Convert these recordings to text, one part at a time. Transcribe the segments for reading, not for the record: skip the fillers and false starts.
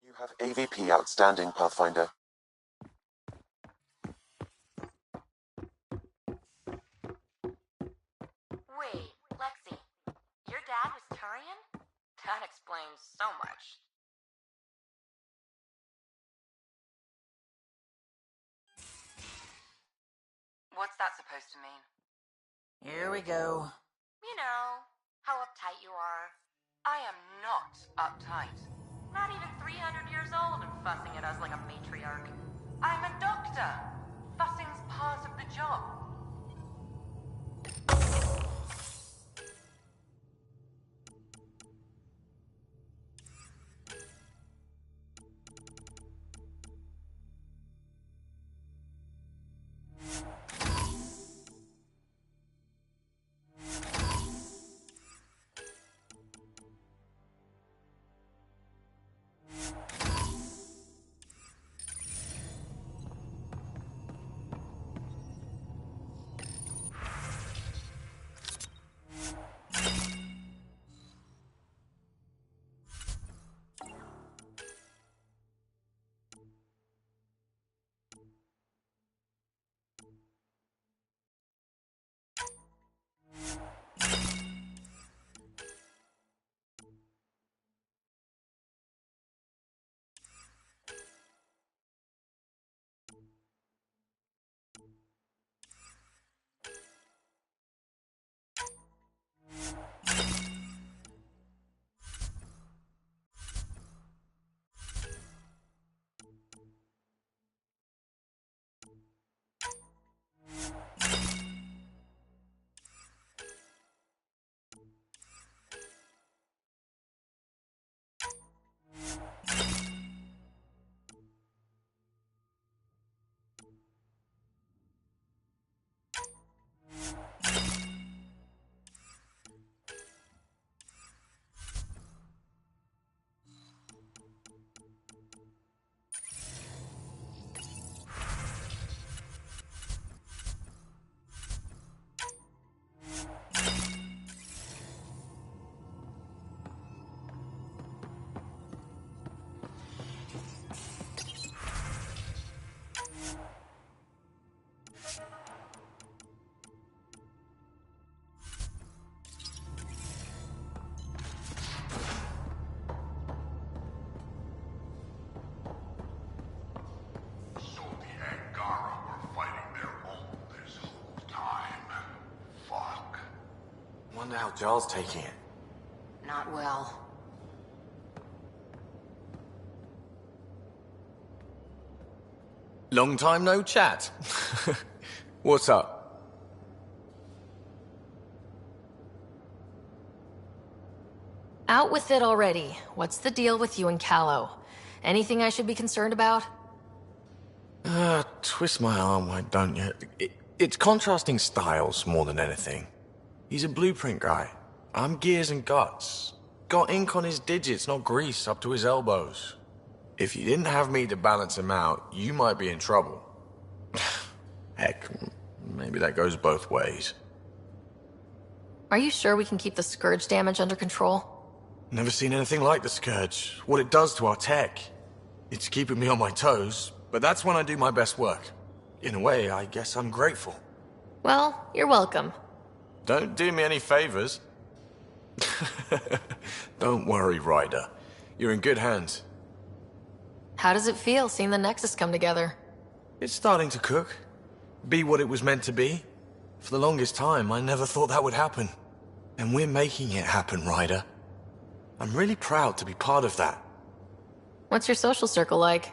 You have AVP outstanding, Pathfinder. Wait, Lexi, your dad was Turian? That explains so much. What's that supposed to mean? Here we go. You know, how uptight you are. I am not uptight. Not even 300 years old and fussing at us like a matriarch. I'm a doctor. Fussing's part of the job. Wonder how Jarl's taking it. Not well. Long time no chat. What's up? Out with it already. What's the deal with you and Callow? Anything I should be concerned about? Twist my arm, why don't you? It's contrasting styles more than anything. He's a blueprint guy. I'm gears and guts. Got ink on his digits, not grease up to his elbows. If you didn't have me to balance him out, you might be in trouble. Heck, maybe that goes both ways. Are you sure we can keep the Scourge damage under control? Never seen anything like the Scourge. What it does to our tech. It's keeping me on my toes, but that's when I do my best work. In a way, I guess I'm grateful. Well, you're welcome. Don't do me any favors. Don't worry, Ryder. You're in good hands. How does it feel seeing the Nexus come together? It's starting to cook. Be what it was meant to be. For the longest time, I never thought that would happen. And we're making it happen, Ryder. I'm really proud to be part of that. What's your social circle like?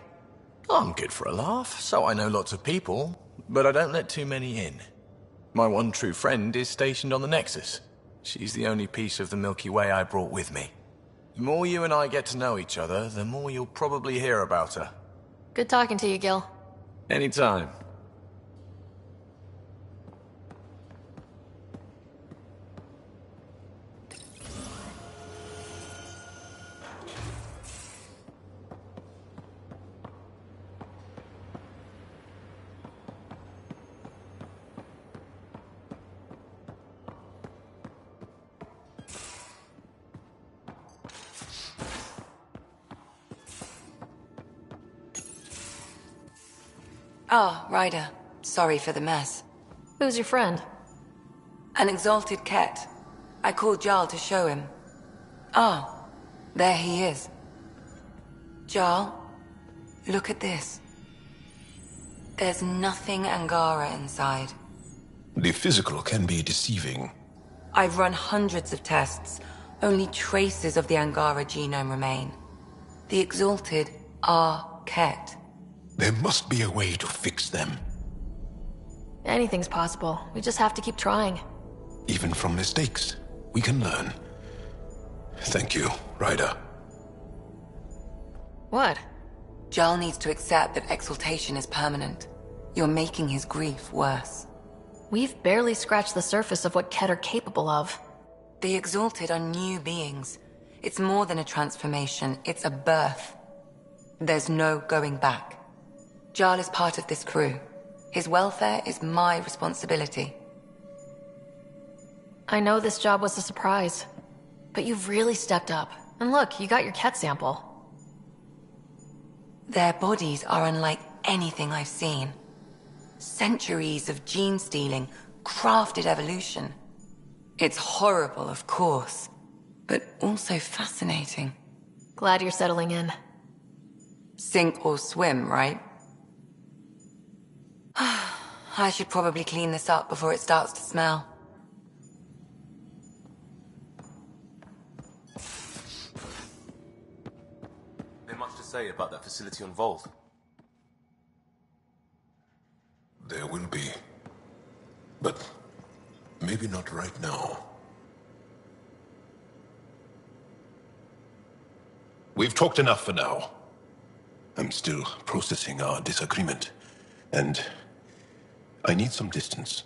I'm good for a laugh, so I know lots of people, but I don't let too many in. My one true friend is stationed on the Nexus. She's the only piece of the Milky Way I brought with me. The more you and I get to know each other, the more you'll probably hear about her. Good talking to you, Gil. Anytime. Ah, Ryder. Sorry for the mess. Who's your friend? An exalted Ket. I called Jarl to show him. Ah, there he is. Jarl, look at this. There's nothing Angara inside. The physical can be deceiving. I've run hundreds of tests. Only traces of the Angara genome remain. The exalted are Ket. There must be a way to fix them. Anything's possible. We just have to keep trying. Even from mistakes, we can learn. Thank you, Ryder. What? Jarl needs to accept that exaltation is permanent. You're making his grief worse. We've barely scratched the surface of what Ket are capable of. The exalted are new beings. It's more than a transformation, it's a birth. There's no going back. Jarl is part of this crew. His welfare is my responsibility. I know this job was a surprise, but you've really stepped up. And look, you got your Ket sample. Their bodies are unlike anything I've seen. Centuries of gene stealing, crafted evolution. It's horrible, of course, but also fascinating. Glad you're settling in. Sink or swim, right? I should probably clean this up before it starts to smell. There's much to say about that facility on Volt. There will be. But maybe not right now. We've talked enough for now. I'm still processing our disagreement, and I need some distance.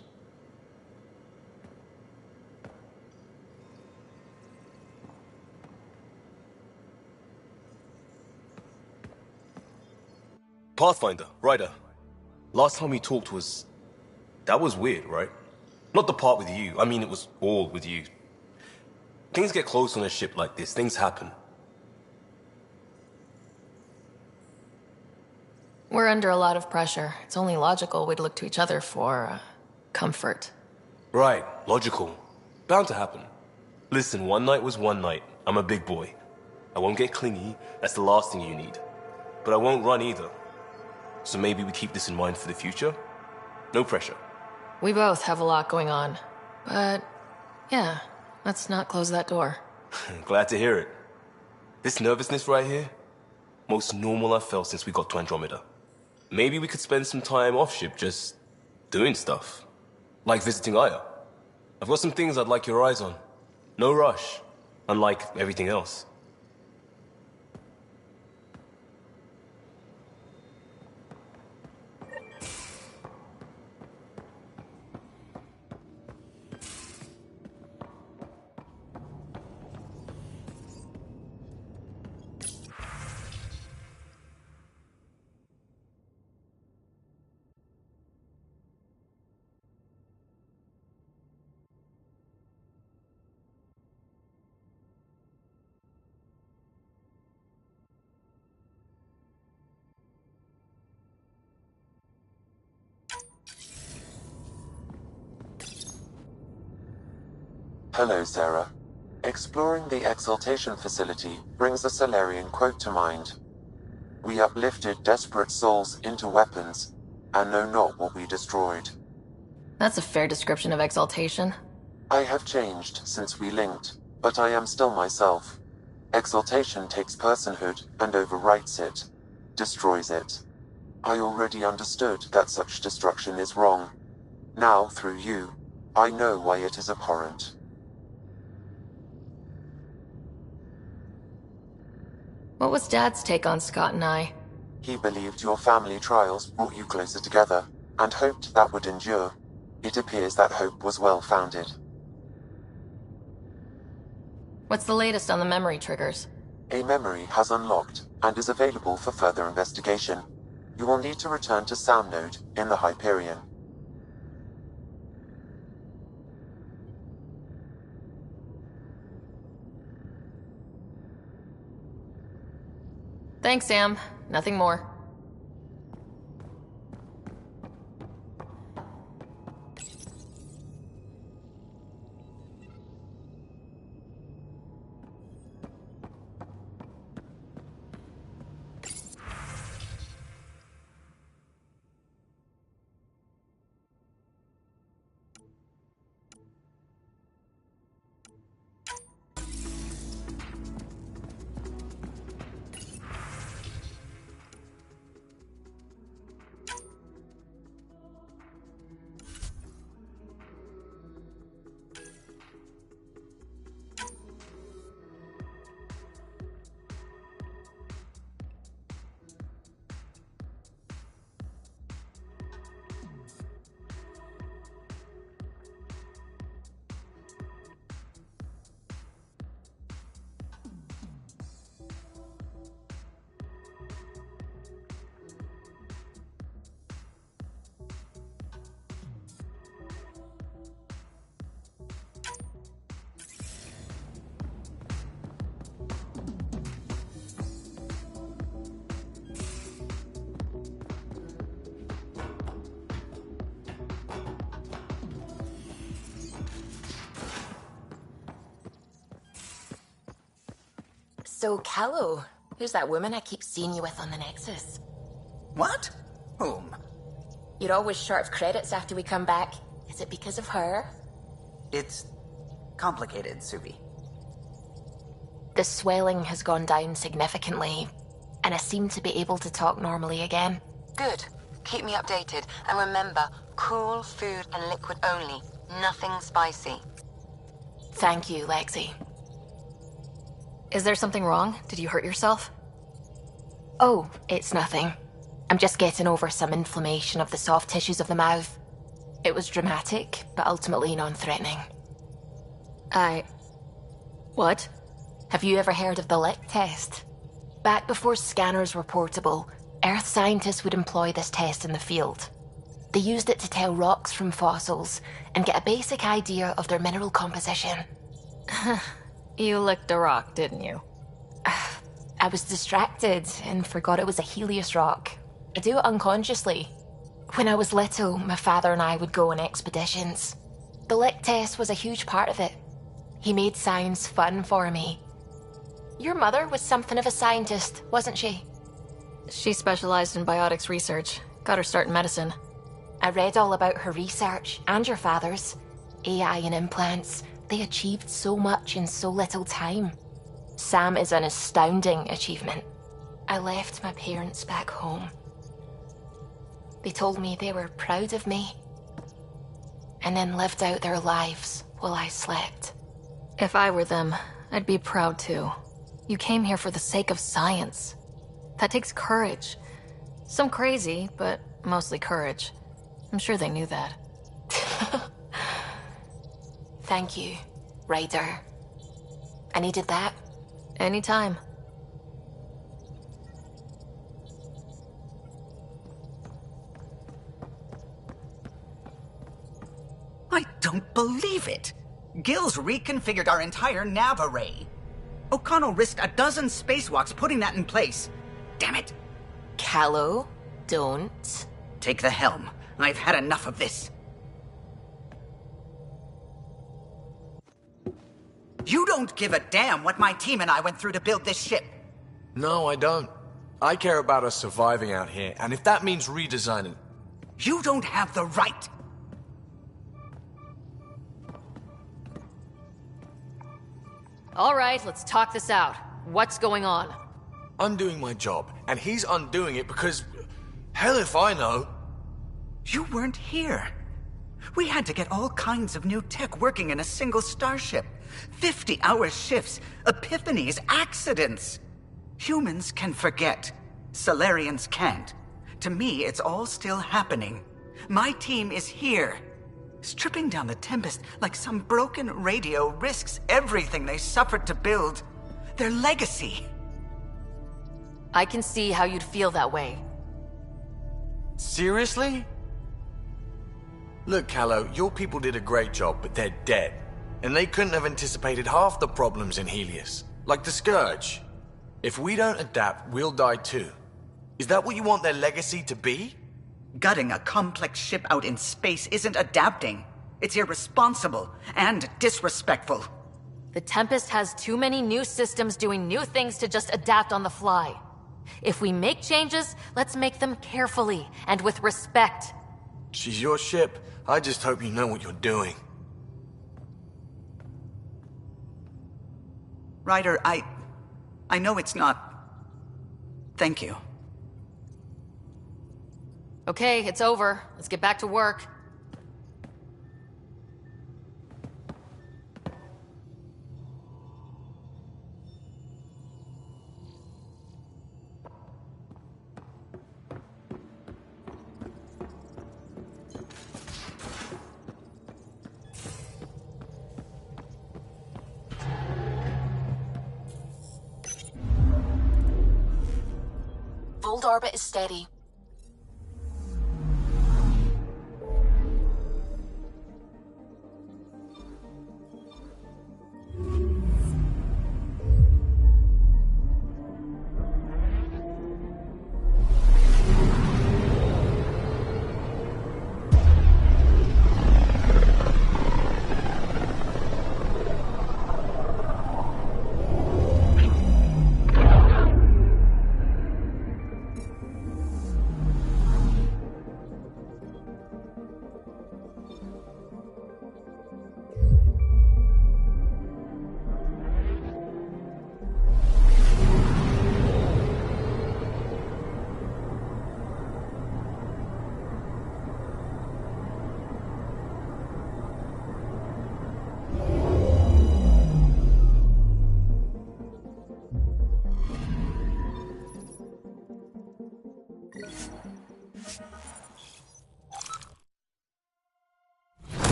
Pathfinder, Ryder. Last time we talked was... That was weird, right? Not the part with you. I mean, it was all with you. Things get close on a ship like this. Things happen. We're under a lot of pressure. It's only logical we'd look to each other for, comfort. Right, logical. Bound to happen. Listen, one night was one night. I'm a big boy. I won't get clingy. That's the last thing you need. But I won't run either. So maybe we keep this in mind for the future? No pressure. We both have a lot going on. But, yeah, let's not close that door. Glad to hear it. This nervousness right here, most normal I've felt since we got to Andromeda. Maybe we could spend some time off-ship just doing stuff. Like visiting Aya. I've got some things I'd like your eyes on. No rush, unlike everything else. Hello, Sarah. Exploring the Exaltation facility brings a Solarian quote to mind. We uplifted desperate souls into weapons, and know not what we destroyed. That's a fair description of exaltation. I have changed since we linked, but I am still myself. Exaltation takes personhood and overwrites it, destroys it. I already understood that such destruction is wrong. Now, through you, I know why it is abhorrent. What was Dad's take on Scott and I? He believed your family trials brought you closer together, and hoped that would endure. It appears that hope was well-founded. What's the latest on the memory triggers? A memory has unlocked, and is available for further investigation. You will need to return to Sound Node in the Hyperion. Thanks, Sam. Nothing more. So, Callow, who's that woman I keep seeing you with on the Nexus? What? Whom? You're always short of credits after we come back. Is it because of her? It's complicated, Suvi. The swelling has gone down significantly, and I seem to be able to talk normally again. Good. Keep me updated. And remember, cool food and liquid only. Nothing spicy. Thank you, Lexi. Is there something wrong? Did you hurt yourself? Oh, it's nothing. I'm just getting over some inflammation of the soft tissues of the mouth. It was dramatic, but ultimately non-threatening. What? Have you ever heard of the lick test? Back before scanners were portable, Earth scientists would employ this test in the field. They used it to tell rocks from fossils and get a basic idea of their mineral composition. You licked a rock, didn't you? I was distracted and forgot it was a Helios rock. I do it unconsciously. When I was little, my father and I would go on expeditions. The lick test was a huge part of it. He made science fun for me. Your mother was something of a scientist, wasn't she? She specialized in biotics research. Got her start in medicine. I read all about her research, and your father's. AI and implants. They achieved so much in so little time. Sam is an astounding achievement. I left my parents back home. They told me they were proud of me, and then lived out their lives while I slept. If I were them, I'd be proud too. You came here for the sake of science. That takes courage. Some crazy, but mostly courage. I'm sure they knew that. Thank you, Ryder. I needed that. Anytime. I don't believe it! Gil's reconfigured our entire nav array. O'Connell risked a dozen spacewalks putting that in place. Damn it! Callow, don't. Take the helm. I've had enough of this. You don't give a damn what my team and I went through to build this ship. No, I don't. I care about us surviving out here, and if that means redesigning... You don't have the right. All right, let's talk this out. What's going on? I'm doing my job, and he's undoing it because... Hell if I know. You weren't here. We had to get all kinds of new tech working in a single starship. 50-hour shifts, epiphanies, accidents. Humans can forget. Solarians can't. To me, it's all still happening. My team is here. Stripping down the Tempest like some broken radio risks everything they suffered to build. Their legacy. I can see how you'd feel that way. Seriously? Look, Callow, your people did a great job, but they're dead. And they couldn't have anticipated half the problems in Helios. Like the Scourge. If we don't adapt, we'll die too. Is that what you want their legacy to be? Gutting a complex ship out in space isn't adapting. It's irresponsible and disrespectful. The Tempest has too many new systems doing new things to just adapt on the fly. If we make changes, let's make them carefully and with respect. She's your ship. I just hope you know what you're doing. Ryder, I know it's not... Thank you. Okay, it's over. Let's get back to work. Fold orbit is steady.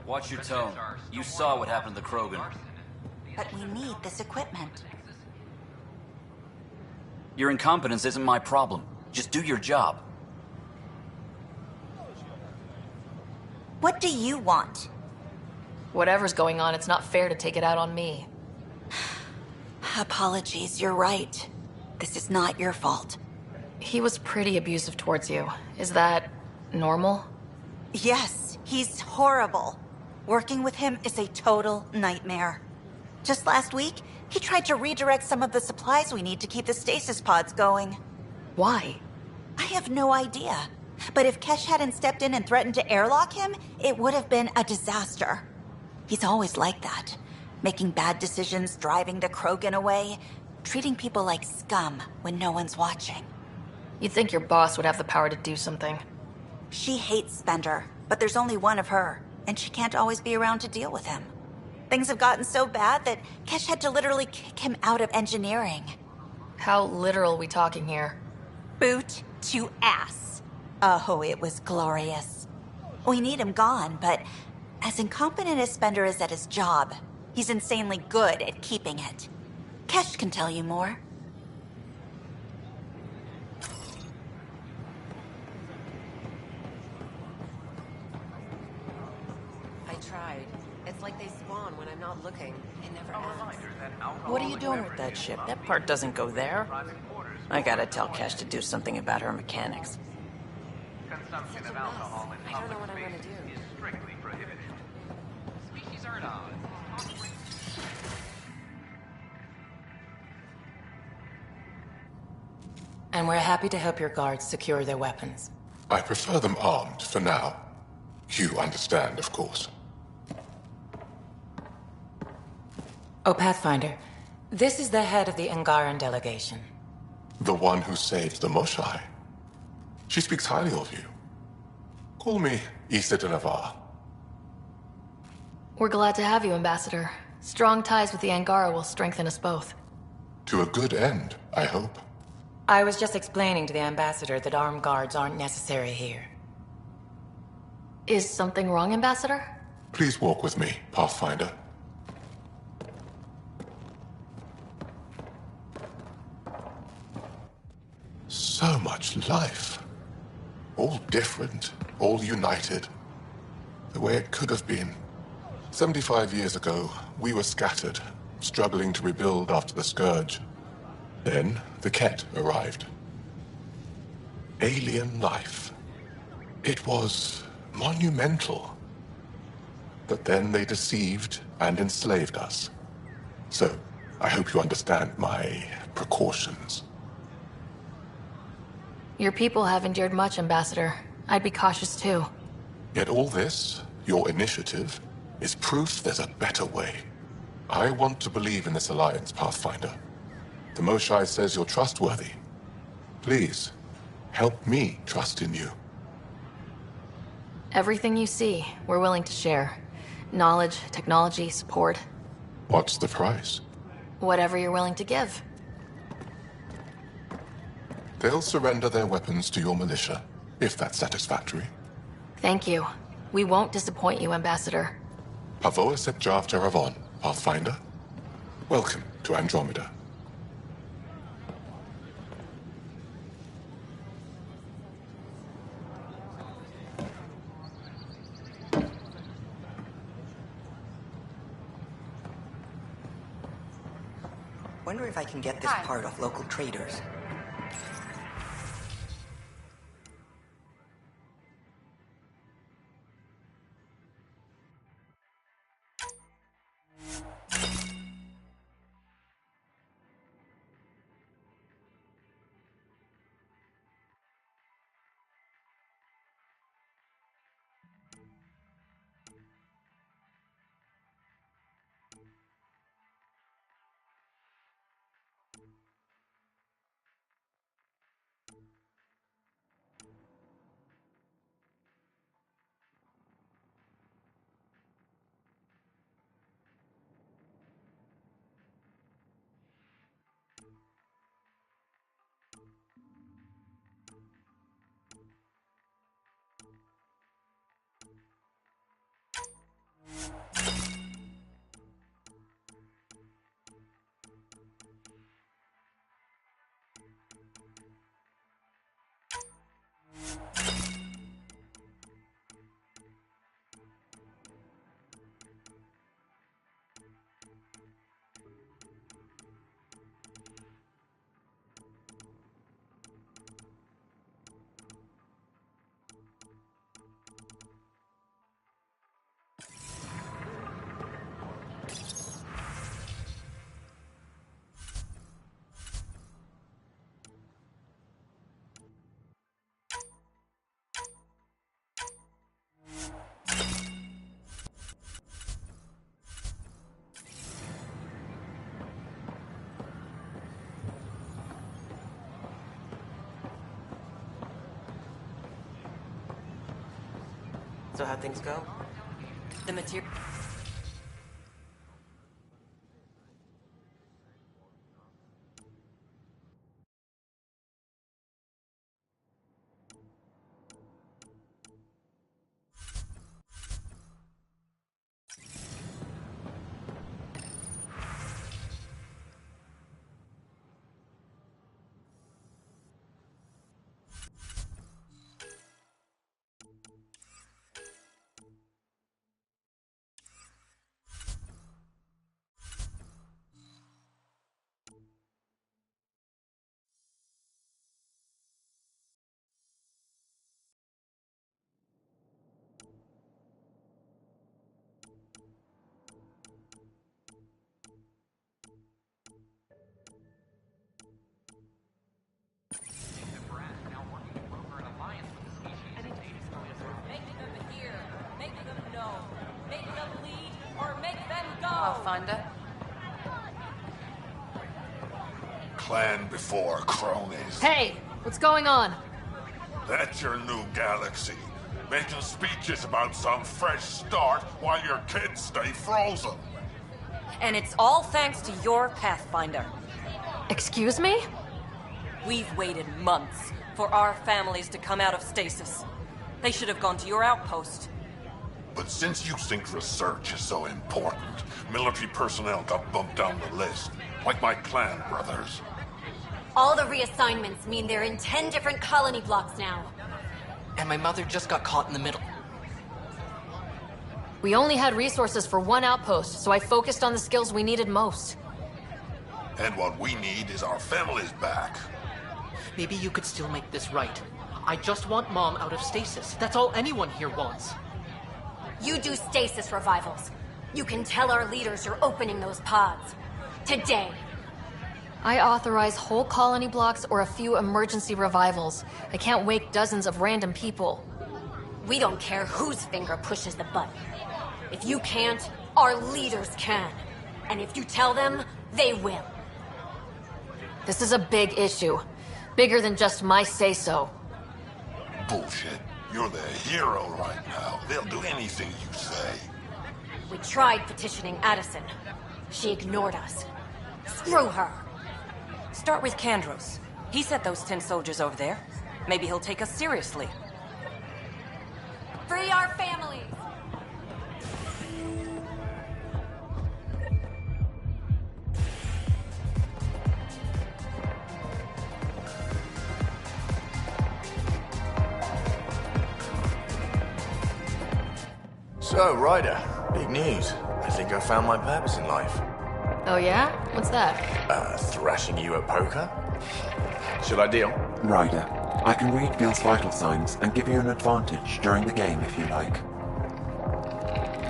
Watch your tone. You saw what happened to the Krogan. But we need this equipment. Your incompetence isn't my problem. Just do your job. What do you want? Whatever's going on, it's not fair to take it out on me. Apologies, you're right. This is not your fault. He was pretty abusive towards you. Is that normal? Yes, he's horrible. Working with him is a total nightmare. Just last week, he tried to redirect some of the supplies we need to keep the stasis pods going. Why? I have no idea. But if Kesh hadn't stepped in and threatened to airlock him, it would have been a disaster. He's always like that. Making bad decisions, driving the Krogan away, treating people like scum when no one's watching. You'd think your boss would have the power to do something. She hates Spender, but there's only one of her, and she can't always be around to deal with him. Things have gotten so bad that Kesh had to literally kick him out of engineering. How literal we talking here? Boot to ass. Oh, it was glorious. We need him gone, but as incompetent as Spender is at his job, he's insanely good at keeping it. Kesh can tell you more. I tried. It's like they spawn when I'm not looking. It never ends. What are you doing with that ship? That part doesn't go there. I gotta tell Kesh to do something about her mechanics. Consumption of alcohol in I don't know what public I'm gonna spaces do. is strictly prohibited. Species are at odds. And we're happy to help your guards secure their weapons. I prefer them armed for now. You understand, of course. Oh, Pathfinder, this is the head of the Angaran delegation. The one who saved the Moshai. She speaks highly of you. Call me Issa de Navarre. We're glad to have you, Ambassador. Strong ties with the Angara will strengthen us both. To a good end, I hope. I was just explaining to the Ambassador that armed guards aren't necessary here. Is something wrong, Ambassador? Please walk with me, Pathfinder. So much life. All different, all united. The way it could have been. 75 years ago, we were scattered, struggling to rebuild after the Scourge. Then, the Ket arrived. Alien life. It was monumental. But then they deceived and enslaved us. So, I hope you understand my precautions. Your people have endured much, Ambassador. I'd be cautious too. Yet all this, your initiative, is proof there's a better way. I want to believe in this alliance, Pathfinder. The Moshai says you're trustworthy. Please, help me trust in you. Everything you see, we're willing to share. Knowledge, technology, support. What's the price? Whatever you're willing to give. They'll surrender their weapons to your militia, if that's satisfactory. Thank you. We won't disappoint you, Ambassador. Pavoa set Jav Jaravon, Pathfinder. Welcome to Andromeda. Wonder if I can get this part off local traders. So how'd things go? The material... Finder. Clan before cronies. Hey, what's going on? That's your new galaxy. Making speeches about some fresh start while your kids stay frozen. And it's all thanks to your Pathfinder. Excuse me? We've waited months for our families to come out of stasis. They should have gone to your outpost. But since you think research is so important, military personnel got bumped down the list. Like my clan brothers. All the reassignments mean they're in 10 different colony blocks now. And my mother just got caught in the middle. We only had resources for one outpost, so I focused on the skills we needed most. And what we need is our families back. Maybe you could still make this right. I just want Mom out of stasis. That's all anyone here wants. You do stasis revivals. You can tell our leaders you're opening those pods. Today. I authorize whole colony blocks or a few emergency revivals. I can't wake dozens of random people. We don't care whose finger pushes the button. If you can't, our leaders can. And if you tell them, they will. This is a big issue. Bigger than just my say-so. Bullshit. You're the hero right now. They'll do anything you say. We tried petitioning Addison. She ignored us. Screw her. Start with Kandros. He sent those 10 soldiers over there. Maybe he'll take us seriously. Free our families! So, Ryder, big news. I think I found my purpose in life. Oh yeah? What's that? Thrashing you at poker? Should I deal? Ryder, I can read Gil's vital signs and give you an advantage during the game if you like.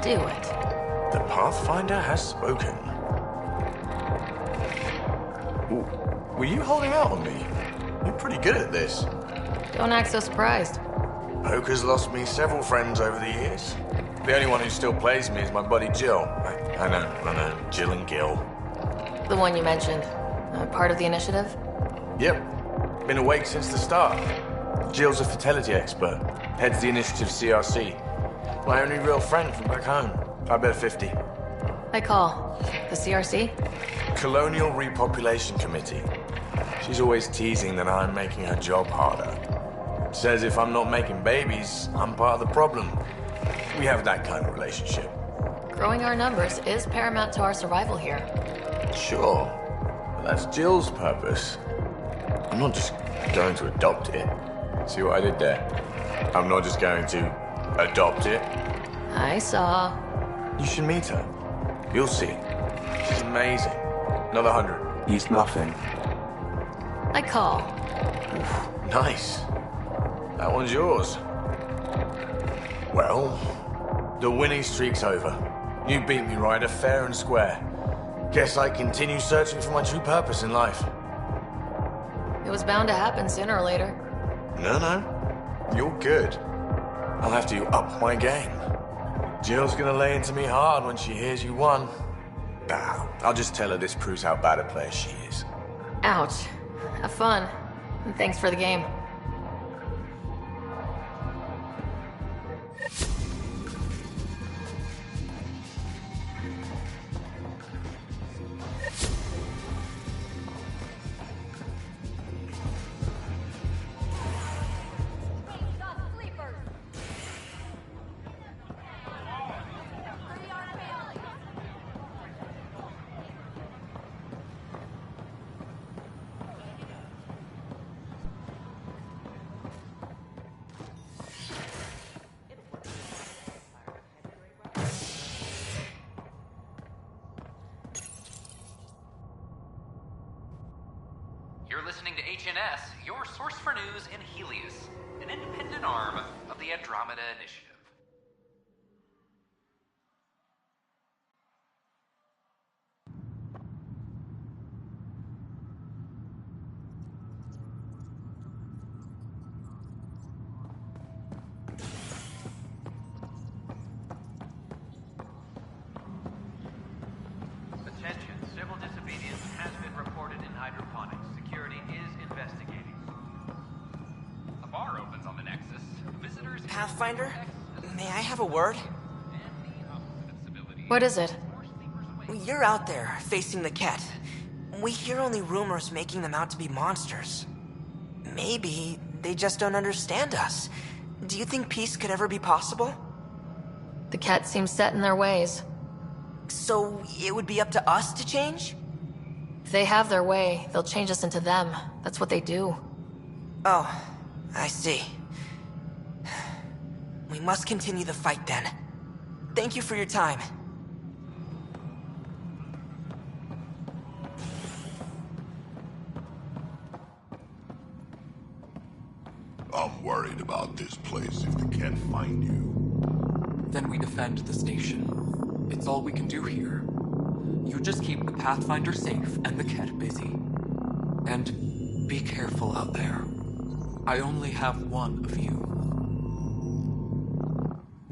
Do it. The Pathfinder has spoken. Ooh, were you holding out on me? You're pretty good at this. Don't act so surprised. Poker's lost me several friends over the years. The only one who still plays me is my buddy Jill. I know, Jill and Gil. The one you mentioned. Part of the initiative? Yep. Been awake since the start. Jill's a fertility expert. Heads the initiative CRC. My only real friend from back home. I bet 50. I call. The CRC? Colonial Repopulation Committee. She's always teasing that I'm making her job harder. Says if I'm not making babies, I'm part of the problem. We have that kind of relationship. Growing our numbers is paramount to our survival here. Sure. But that's Jill's purpose. I'm not just going to adopt it. See what I did there? I'm not just going to adopt it. I saw. You should meet her. You'll see. She's amazing. Another 100. He's bluffing. I call. Oof, nice. That one's yours. Well, the winning streak's over. You beat me, Ryder, fair and square. Guess I continue searching for my true purpose in life. It was bound to happen sooner or later. No. You're good. I'll have to up my game. Jill's gonna lay into me hard when she hears you won. I'll just tell her this proves how bad a player she is. Ouch. Have fun. And thanks for the game. listening to HNS, your source for news in Helios, an independent arm of the Andromeda Initiative. Attention, civil disobedience has been reported in hydroponics. Security is investigating. A bar opens on the Nexus. Visitors... Pathfinder? May I have a word? What is it? You're out there, facing the Ket. We hear only rumors making them out to be monsters. Maybe they just don't understand us. Do you think peace could ever be possible? The Ket seems set in their ways. So it would be up to us to change? If they have their way, they'll change us into them. That's what they do. Oh, I see. We must continue the fight then. Thank you for your time. I'm worried about this place if they can't find you. Then we defend the station. It's all we can do here. You just keep the Pathfinder safe and the Ket busy. And be careful out there. I only have one of you.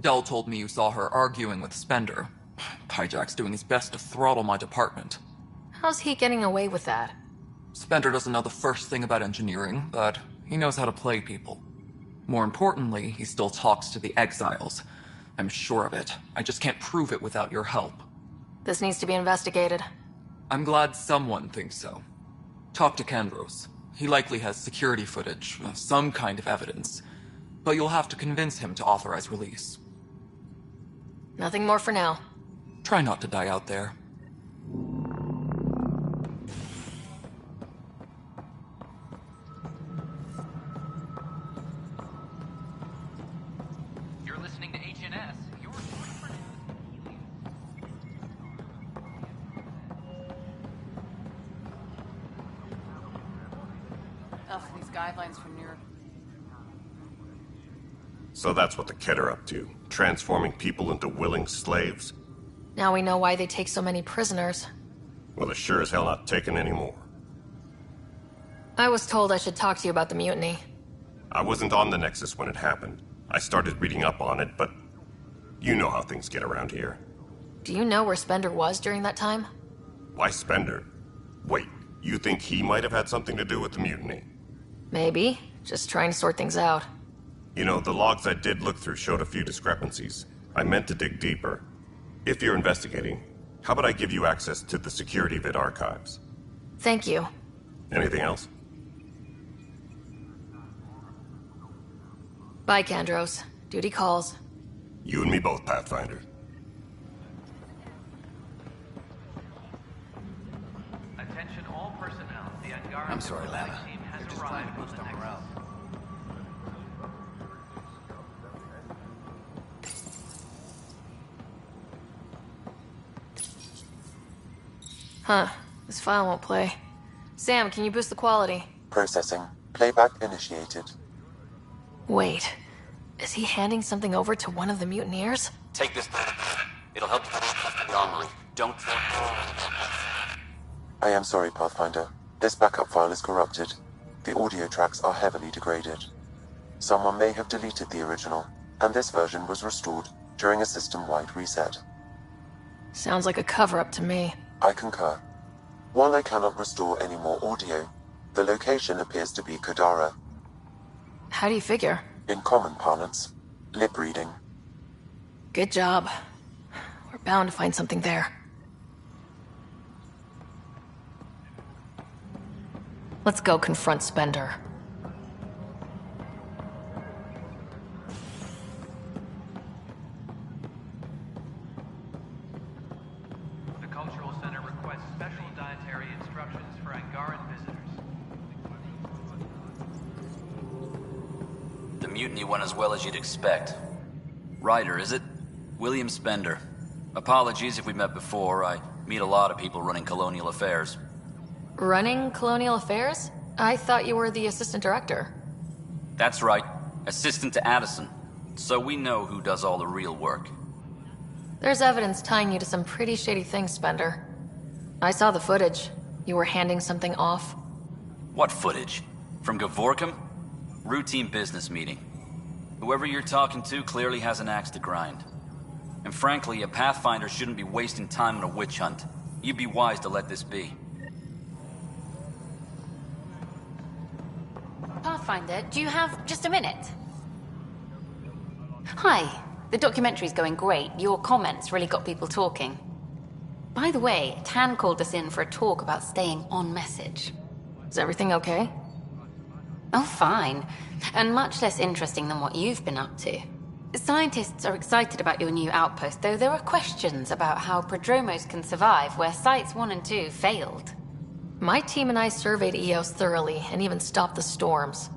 Dell told me you saw her arguing with Spender. Pyjack's doing his best to throttle my department. How's he getting away with that? Spender doesn't know the first thing about engineering, but he knows how to play people. More importantly, he still talks to the exiles. I'm sure of it. I just can't prove it without your help. This needs to be investigated. I'm glad someone thinks so. Talk to Kandros. He likely has security footage, some kind of evidence. But you'll have to convince him to authorize release. Nothing more for now. Try not to die out there. You're listening to HNS, your source for news in Helios. Ugh, these guidelines from New York. So that's what the Ket are up to, transforming people into willing slaves? Now we know why they take so many prisoners. Well, they're sure as hell not taking any more. I was told I should talk to you about the mutiny. I wasn't on the Nexus when it happened. I started reading up on it, but you know how things get around here. Do you know where Spender was during that time? Why Spender? Wait, you think he might have had something to do with the mutiny? Maybe. Just trying to sort things out. You know, the logs I did look through showed a few discrepancies. I meant to dig deeper. If you're investigating, how about I give you access to the security vid archives? Thank you. Anything else? Bye, Kandros. Duty calls. You and me both, Pathfinder. Attention all personnel. The Angara I'm sorry, Lana. team has You're just trying arrived to on boost the our Nexus. morale. Huh. This file won't play. Sam, can you boost the quality? Processing. Playback initiated. Wait. Is he handing something over to one of the mutineers? Take this. It'll help you the armory. Don't... I am sorry, Pathfinder. This backup file is corrupted. The audio tracks are heavily degraded. Someone may have deleted the original, and this version was restored during a system-wide reset. Sounds like a cover-up to me. I concur. While I cannot restore any more audio, the location appears to be Kadara. How do you figure? In common parlance, lip reading. Good job. We're bound to find something there. Let's go confront Spender. The Cultural Center requests special dietary instructions for Angaran visitors. The mutiny went as well as you'd expect. Ryder, is it? William Spender. Apologies if we met before. I meet a lot of people running colonial affairs. Running colonial affairs? I thought you were the assistant director. That's right. Assistant to Addison. So we know who does all the real work. There's evidence tying you to some pretty shady things, Spender. I saw the footage. You were handing something off. What footage? From Gavorkum? Routine business meeting. Whoever you're talking to clearly has an axe to grind. And frankly, a Pathfinder shouldn't be wasting time on a witch hunt. You'd be wise to let this be. Pathfinder, do you have just a minute? Hi. The documentary's going great. Your comments really got people talking. By the way, Tan called us in for a talk about staying on message. Is everything okay? Oh, fine. And much less interesting than what you've been up to. Scientists are excited about your new outpost, though there are questions about how prodromos can survive where Sites 1 and 2 failed. My team and I surveyed Eos thoroughly and even stopped the storms.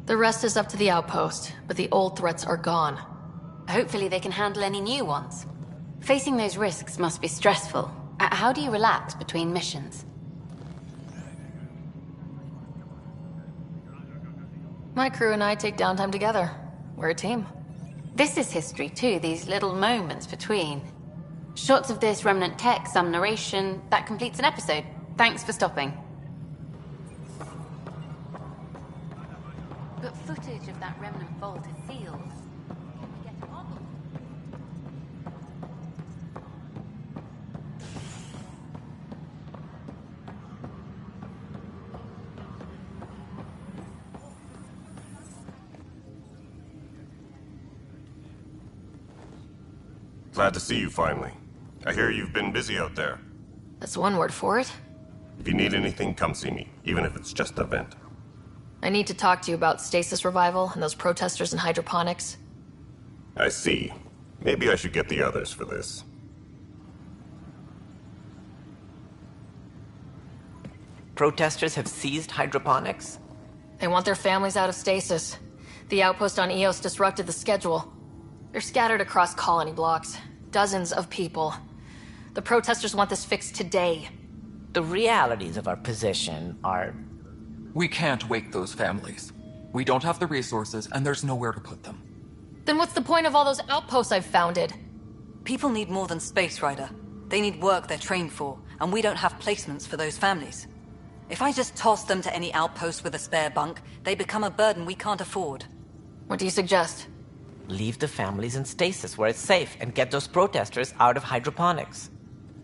The rest is up to the outpost, but the old threats are gone. Hopefully they can handle any new ones. Facing those risks must be stressful. How do you relax between missions? My crew and I take downtime together. We're a team. This is history too, these little moments between. Shots of this remnant tech, some narration, that completes an episode. Thanks for stopping. But footage of that remnant vault is sealed. Can we get a model? Glad to see you finally. I hear you've been busy out there. That's one word for it. If you need anything, come see me, even if it's just a vent. I need to talk to you about stasis revival and those protesters in hydroponics. I see. Maybe I should get the others for this. Protesters have seized hydroponics? They want their families out of stasis. The outpost on Eos disrupted the schedule. They're scattered across colony blocks. Dozens of people. The protesters want this fixed today. The realities of our position are... We can't wake those families. We don't have the resources, and there's nowhere to put them. Then what's the point of all those outposts I've founded? People need more than space, Ryder. They need work they're trained for, and we don't have placements for those families. If I just toss them to any outpost with a spare bunk, they become a burden we can't afford. What do you suggest? Leave the families in stasis where it's safe and get those protesters out of hydroponics.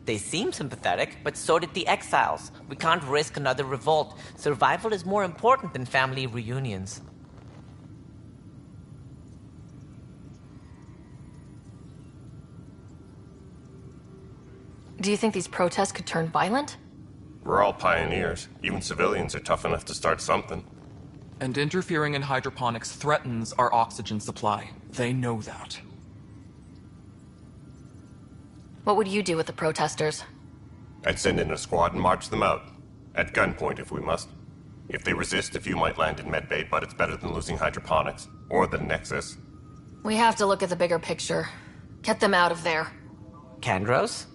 They seem sympathetic, but so did the exiles. We can't risk another revolt. Survival is more important than family reunions. Do you think these protests could turn violent? We're all pioneers. Even civilians are tough enough to start something. And interfering in hydroponics threatens our oxygen supply. They know that. What would you do with the protesters? I'd send in a squad and march them out. At gunpoint if we must. If they resist, a few might land in medbay, but it's better than losing hydroponics. Or the Nexus. We have to look at the bigger picture. Get them out of there. Kandros?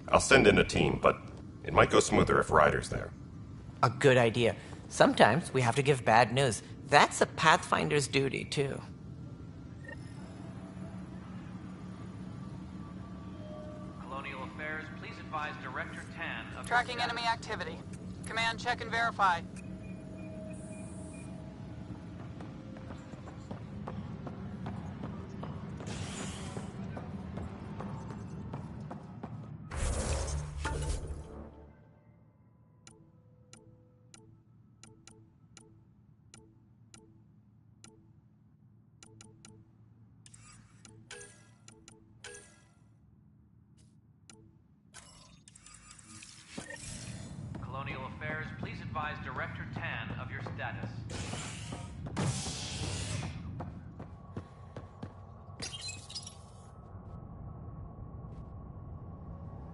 I'll send in a team, but it might go smoother if Ryder's there. A good idea. Sometimes we have to give bad news. That's a Pathfinder's duty, too. Colonial Affairs, please advise Director Tan of... Tracking enemy activity. Command, check and verify. Colonial Affairs, please advise Director Tan of your status.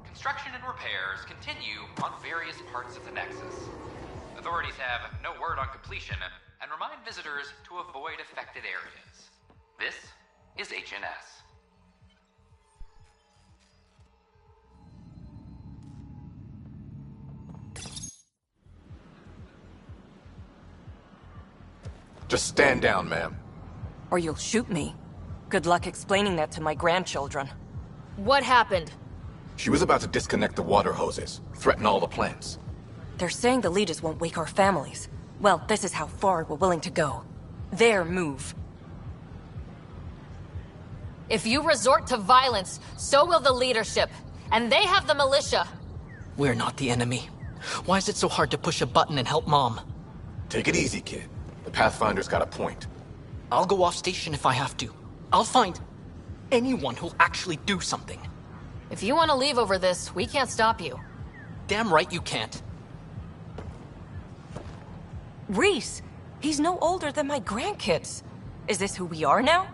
Construction and repairs continue on various parts of the Nexus. Authorities have no word on completion and remind visitors to avoid affected areas. This is HNS. Just stand down, ma'am. Or you'll shoot me. Good luck explaining that to my grandchildren. What happened? She was about to disconnect the water hoses, threaten all the plants. They're saying the leaders won't wake our families. Well, this is how far we're willing to go. Their move. If you resort to violence, so will the leadership. And they have the militia. We're not the enemy. Why is it so hard to push a button and help Mom? Take it easy, kid. The Pathfinder's got a point. I'll go off station if I have to. I'll find anyone who'll actually do something. If you want to leave over this, we can't stop you. Damn right you can't. Reese, he's no older than my grandkids. Is this who we are now?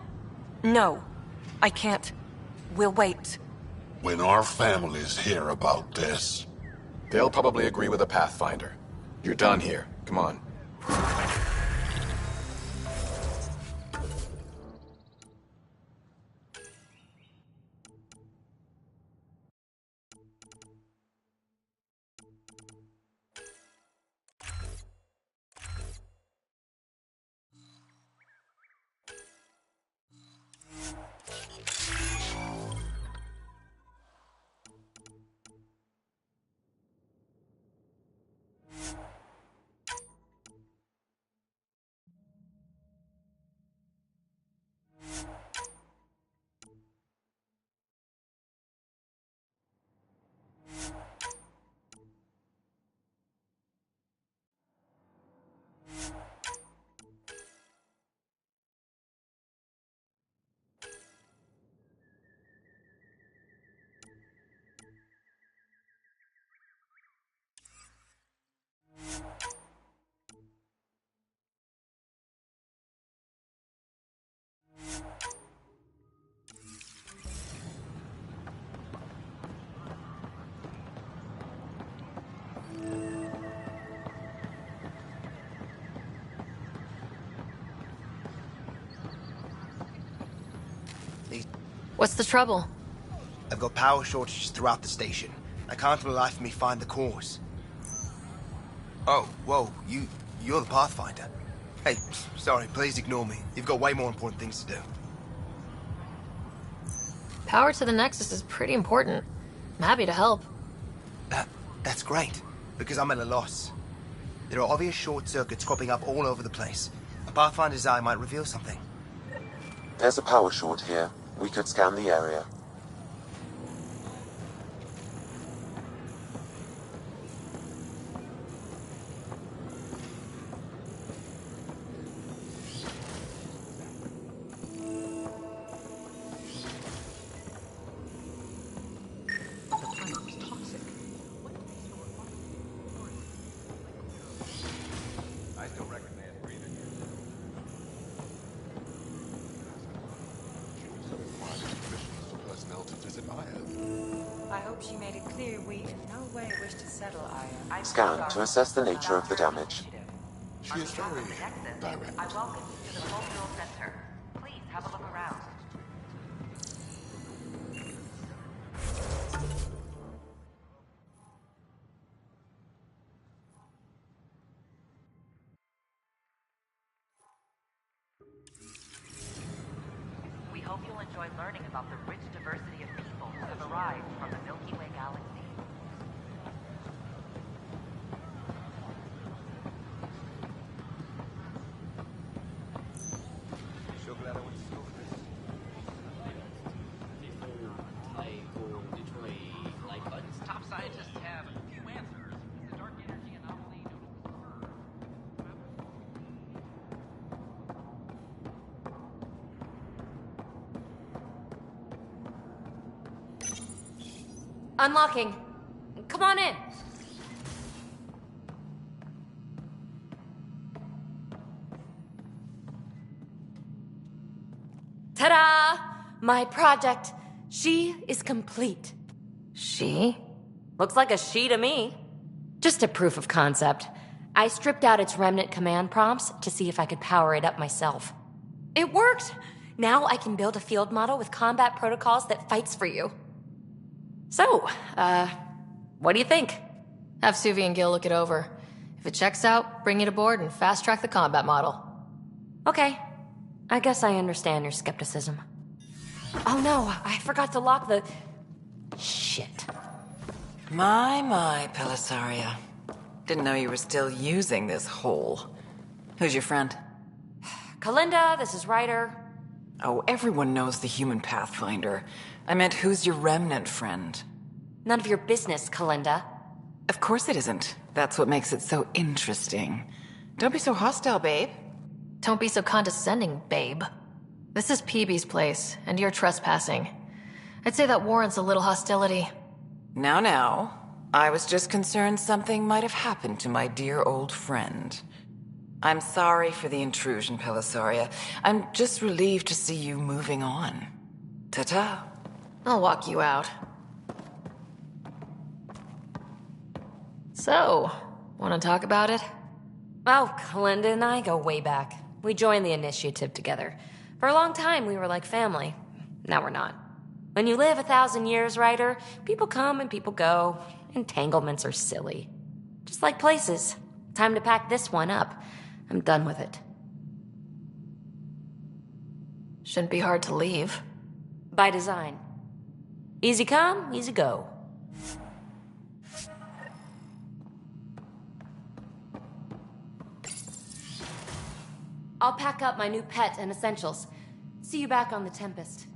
No, I can't. We'll wait. When our families hear about this... They'll probably agree with the Pathfinder. You're done here. Come on. What's the trouble? I've got power shortages throughout the station. I can't for the life of me find the cause. Oh, whoa, you're the Pathfinder. Hey, sorry, please ignore me. You've got way more important things to do. Power to the Nexus is pretty important. I'm happy to help. That's great, because I'm at a loss. There are obvious short circuits cropping up all over the place. A Pathfinder's eye might reveal something. There's a power short here. We could scan the area. Scan to assess the nature of the damage. She is very direct. I welcome you to the Cultural Center. Please have a look around. We hope you'll enjoy learning about the rich diversity of people who have arrived from the Milky Way galaxy. Top scientists have a few answers. The dark energy anomaly known Unlocking. Come on in. Ta-da! My project. She is complete. She? Looks like a she to me. Just a proof of concept. I stripped out its remnant command prompts to see if I could power it up myself. It worked! Now I can build a field model with combat protocols that fights for you. So, what do you think? Have Suvi and Gil look it over. If it checks out, bring it aboard and fast-track the combat model. Okay. I guess I understand your skepticism. Oh no, I forgot to lock the... Shit. My, Pellisaria. Didn't know you were still using this hole. Who's your friend? Kalinda, this is Ryder. Oh, everyone knows the human Pathfinder. I meant, who's your remnant friend? None of your business, Kalinda. Of course it isn't. That's what makes it so interesting. Don't be so hostile, babe. Don't be so condescending, babe. This is Peebee's place, and you're trespassing. I'd say that warrants a little hostility. Now. I was just concerned something might have happened to my dear old friend. I'm sorry for the intrusion, Pellisaria. I'm just relieved to see you moving on. Ta-ta. I'll walk you out. So, want to talk about it? Oh, Kalinda and I go way back. We joined the initiative together. For a long time, we were like family. Now we're not. When you live 1,000 years, Ryder, people come and people go. Entanglements are silly. Just like places. Time to pack this one up. I'm done with it. Shouldn't be hard to leave. By design. Easy come, easy go. I'll pack up my new pet and essentials. See you back on the Tempest.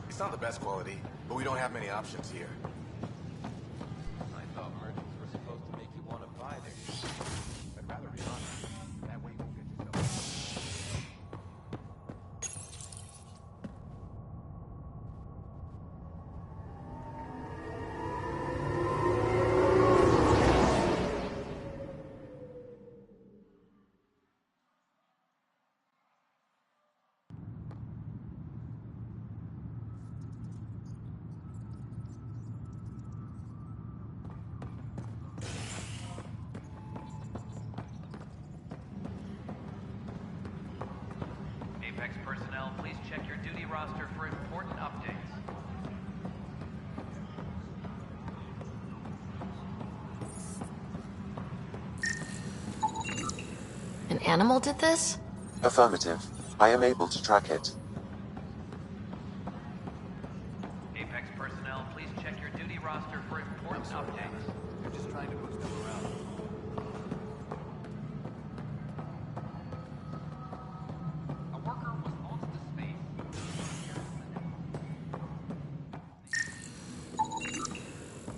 It's not the best quality, but we don't have many options here. I thought merchants were supposed to make you want to buy their shit. I'd rather be honest. That way you won't get yourself... Apex personnel, please check your duty roster for important updates. An animal did this? Affirmative. I am able to track it. Apex personnel, please check your duty roster for important updates. You're just trying to move stuff around. A worker was launched to space.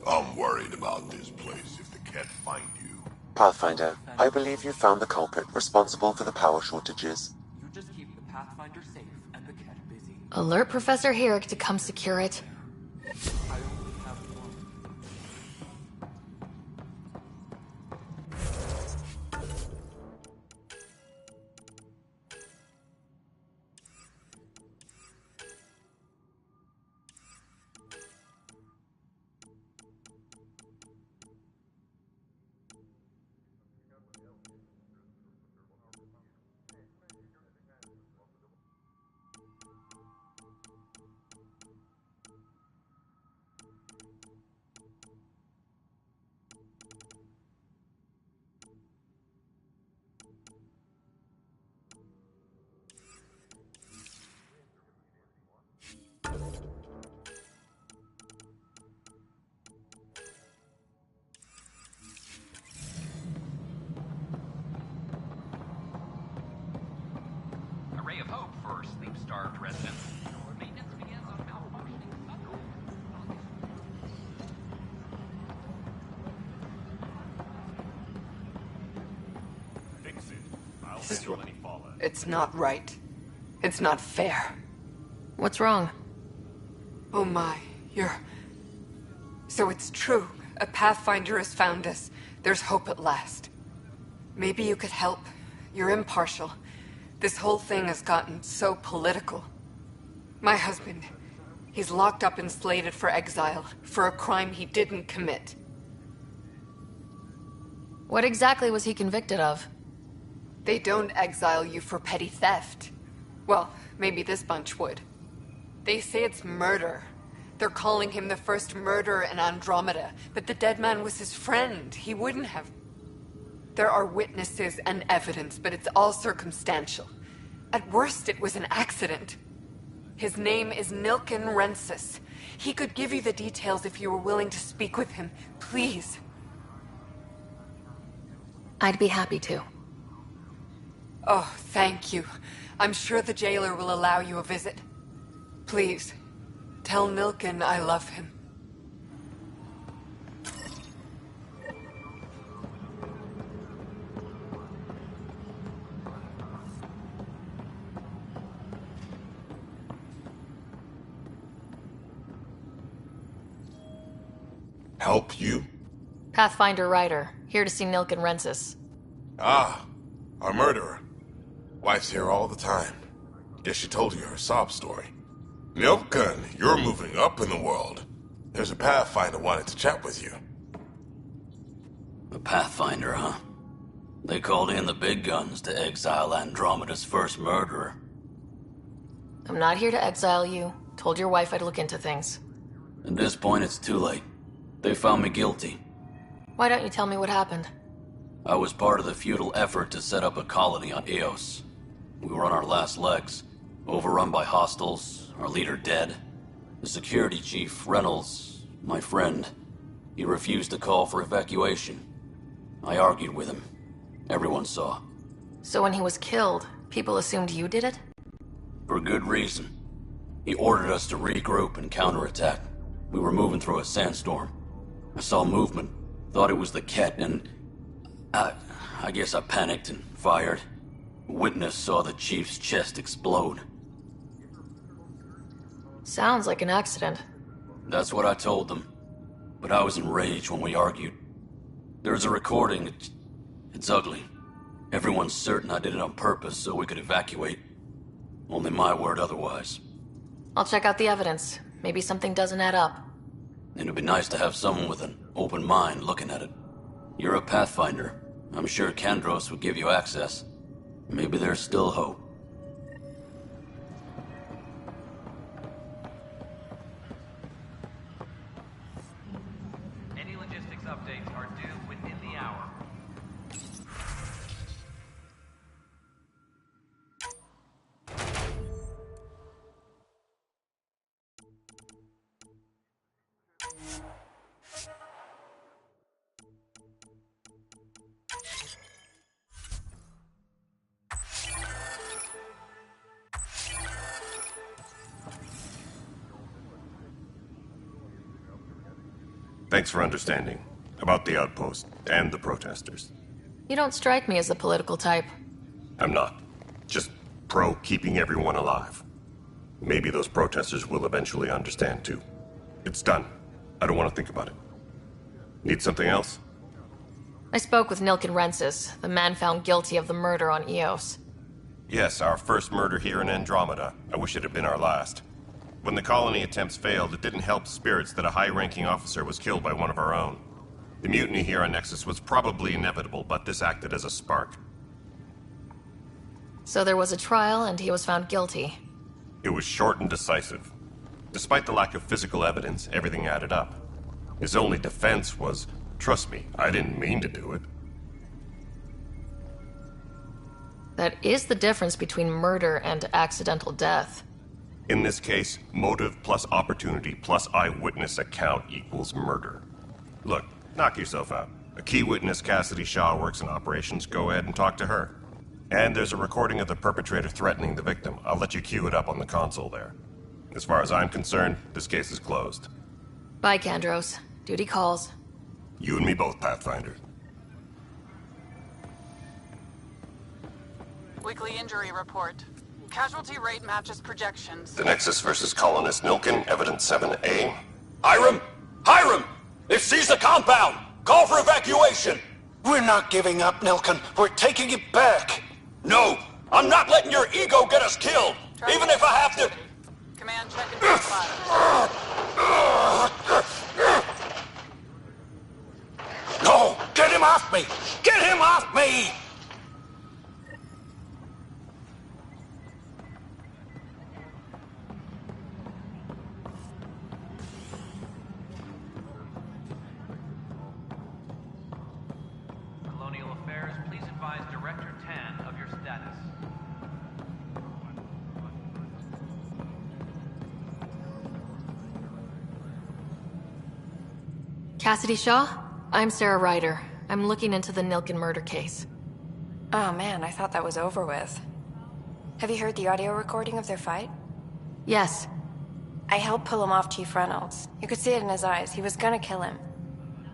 I'm worried about this place if the cat find you. Pathfinder, I believe you found the culprit responsible for the power shortages. You just keep the Pathfinder safe and the cat busy. Alert Professor Herrick to come secure it. I only have one. A ray of hope for sleep-starved residents. Maintenance begins on malfunctioning sunroof. Fix it. I'll This is handle wrong. any fallout. It's not right. It's not fair. What's wrong? Oh my, you're... So it's true. A Pathfinder has found us. There's hope at last. Maybe you could help. You're impartial. This whole thing has gotten so political. My husband, He's locked up and slated for exile, for a crime he didn't commit. What exactly was he convicted of? They don't exile you for petty theft. Well, maybe this bunch would. They say it's murder. They're calling him the first murderer in Andromeda, but the dead man was his friend. He wouldn't have... There are witnesses and evidence, but it's all circumstantial. At worst, it was an accident. His name is Nilken Rensis. He could give you the details if you were willing to speak with him. Please. I'd be happy to. Oh, thank you. I'm sure the jailer will allow you a visit. Please, tell Nilken I love him. Help you? Pathfinder Ryder, here to see Nilken Rensis. Ah, a murderer. Wife's here all the time. Guess she told you her sob story. Nilken, you're moving up in the world. There's a Pathfinder wanted to chat with you. A Pathfinder, huh? They called in the big guns to exile Andromeda's first murderer. I'm not here to exile you. Told your wife I'd look into things. At this point, it's too late. They found me guilty. Why don't you tell me what happened? I was part of the futile effort to set up a colony on Eos. We were on our last legs, overrun by hostiles, our leader dead. The security chief, Reynolds, my friend, he refused to call for evacuation. I argued with him. Everyone saw. So when he was killed, people assumed you did it? For good reason. He ordered us to regroup and counterattack. We were moving through a sandstorm. I saw movement, thought it was the Ket, and I guess I panicked and fired. A witness saw the chief's chest explode. Sounds like an accident. That's what I told them. But I was enraged when we argued. There's a recording. It's ugly. Everyone's certain I did it on purpose so we could evacuate. Only my word otherwise. I'll check out the evidence. Maybe something doesn't add up. It'd be nice to have someone with an open mind looking at it. You're a Pathfinder. I'm sure Kandros would give you access. Maybe there's still hope. Any logistics updates are due within the hour. Thanks for understanding. About the outpost and the protesters. You don't strike me as the political type. I'm not. Just pro keeping everyone alive. Maybe those protesters will eventually understand too. It's done. I don't want to think about it. Need something else? I spoke with Nilken Rensis, the man found guilty of the murder on Eos. Yes, our first murder here in Andromeda. I wish it had been our last. When the colony attempts failed, it didn't help spirits that a high-ranking officer was killed by one of our own. The mutiny here on Nexus was probably inevitable, but this acted as a spark. So there was a trial and he was found guilty. It was short and decisive. Despite the lack of physical evidence, everything added up. His only defense was, trust me, I didn't mean to do it. That is the difference between murder and accidental death. In this case, motive plus opportunity plus eyewitness account equals murder. Look, knock yourself out. A key witness, Cassidy Shaw, works in operations. Go ahead and talk to her. And there's a recording of the perpetrator threatening the victim. I'll let you cue it up on the console there. As far as I'm concerned, this case is closed. Bye, Kandros. Duty calls. You and me both, Pathfinder. Weekly injury report. Casualty rate matches projections. The Nexus versus Colonist Nilken, Evidence 7A. Hiram! Hiram! They've seized the compound! Call for evacuation! We're not giving up, Nilken. We're taking it back. No! I'm not letting your ego get us killed! Even if I have to... Command, check and verify. No! Get him off me! Get him off me! Colonial Affairs, please advise Director Tan of your status. Cassidy Shaw? I'm Sarah Ryder. I'm looking into the Nilken murder case. Oh man, I thought that was over with. Have you heard the audio recording of their fight? Yes. I helped pull him off Chief Reynolds. You could see it in his eyes. He was gonna kill him.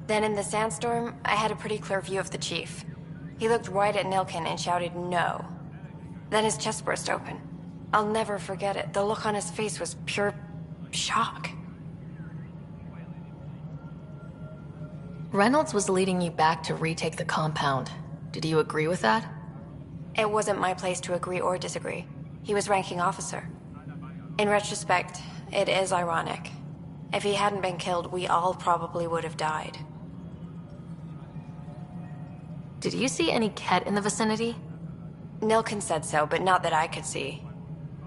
Then in the sandstorm, I had a pretty clear view of the chief. He looked right at Nilken and shouted no. Then his chest burst open. I'll never forget it. The look on his face was pure shock. Reynolds was leading you back to retake the compound. Did you agree with that? It wasn't my place to agree or disagree. He was ranking officer. In retrospect, it is ironic. If he hadn't been killed, we all probably would have died. Did you see any Ket in the vicinity? Nilken said so, but not that I could see.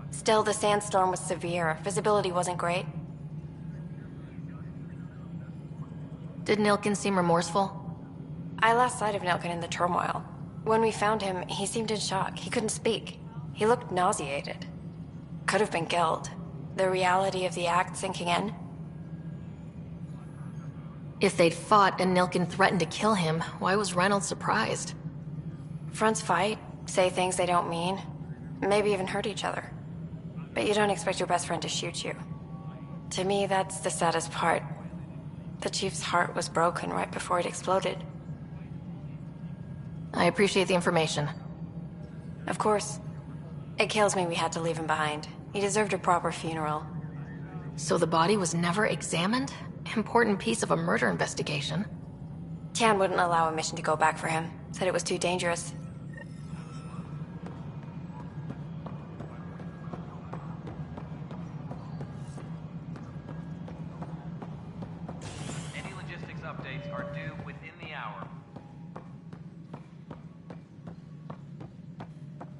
Still, the sandstorm was severe. Visibility wasn't great. Did Nilken seem remorseful? I lost sight of Nilken in the turmoil. When we found him, he seemed in shock. He couldn't speak. He looked nauseated. Could have been guilt. The reality of the act sinking in. If they'd fought and Nilken threatened to kill him, why was Reynolds surprised? Fronts fight, say things they don't mean, maybe even hurt each other. But you don't expect your best friend to shoot you. To me, that's the saddest part. The chief's heart was broken right before it exploded. I appreciate the information. Of course. It kills me we had to leave him behind. He deserved a proper funeral. So the body was never examined? Important piece of a murder investigation. Tian wouldn't allow a mission to go back for him. Said it was too dangerous. Any logistics updates are due within the hour.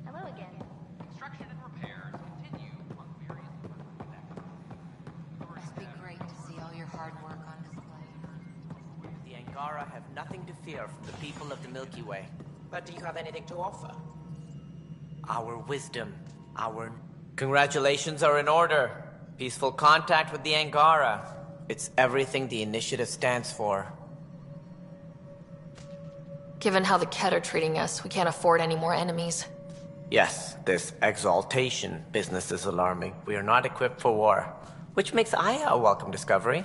Hello again. Construction and repairs continue on various Must be great to see all your hard work on display. The Angara have nothing to fear from the people of the Milky Way. But do you have anything to offer? Our wisdom, our... Congratulations are in order. Peaceful contact with the Angara. It's everything the initiative stands for. Given how the Ket are treating us, we can't afford any more enemies. Yes, this exaltation business is alarming. We are not equipped for war, which makes Aya a welcome discovery.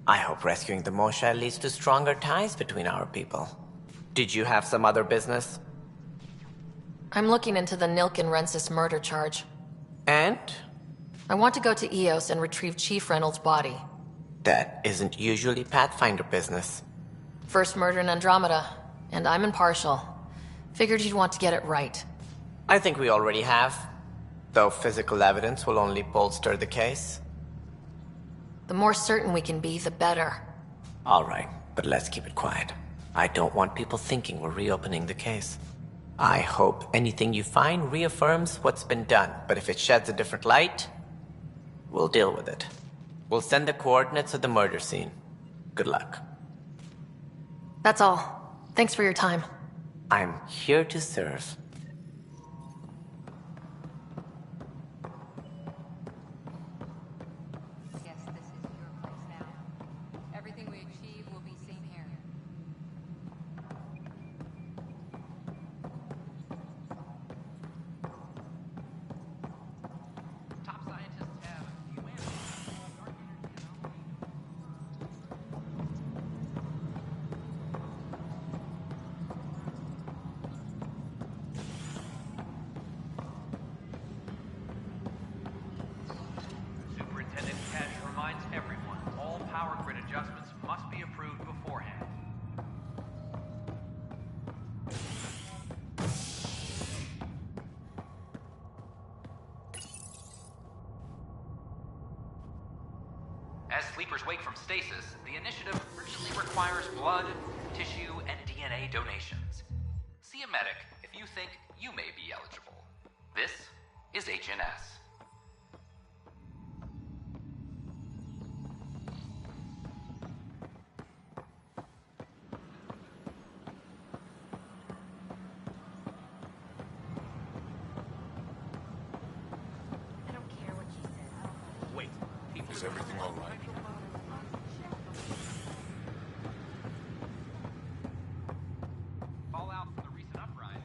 I hope rescuing the Moshae leads to stronger ties between our people. Did you have some other business? I'm looking into the Nilken Rensis murder charge. And? I want to go to Eos and retrieve Chief Reynolds' body. That isn't usually Pathfinder business. First murder in Andromeda, and I'm impartial. Figured you'd want to get it right. I think we already have. Though physical evidence will only bolster the case. The more certain we can be, the better. All right, but let's keep it quiet. I don't want people thinking we're reopening the case. I hope anything you find reaffirms what's been done, but if it sheds a different light, we'll deal with it. We'll send the coordinates of the murder scene. Good luck. That's all. Thanks for your time. I'm here to serve. Yes, this is your place now. Everything we achieve will be seen here. Top scientists have Superintendent Cash reminds everyone all power grid adjustments must be approved beforehand. members wake from stasis, the initiative urgently requires blood, tissue, and DNA donations. See a medic if you think you may be eligible. This is HNS. Is everything all right? Fallout from the recent uprising.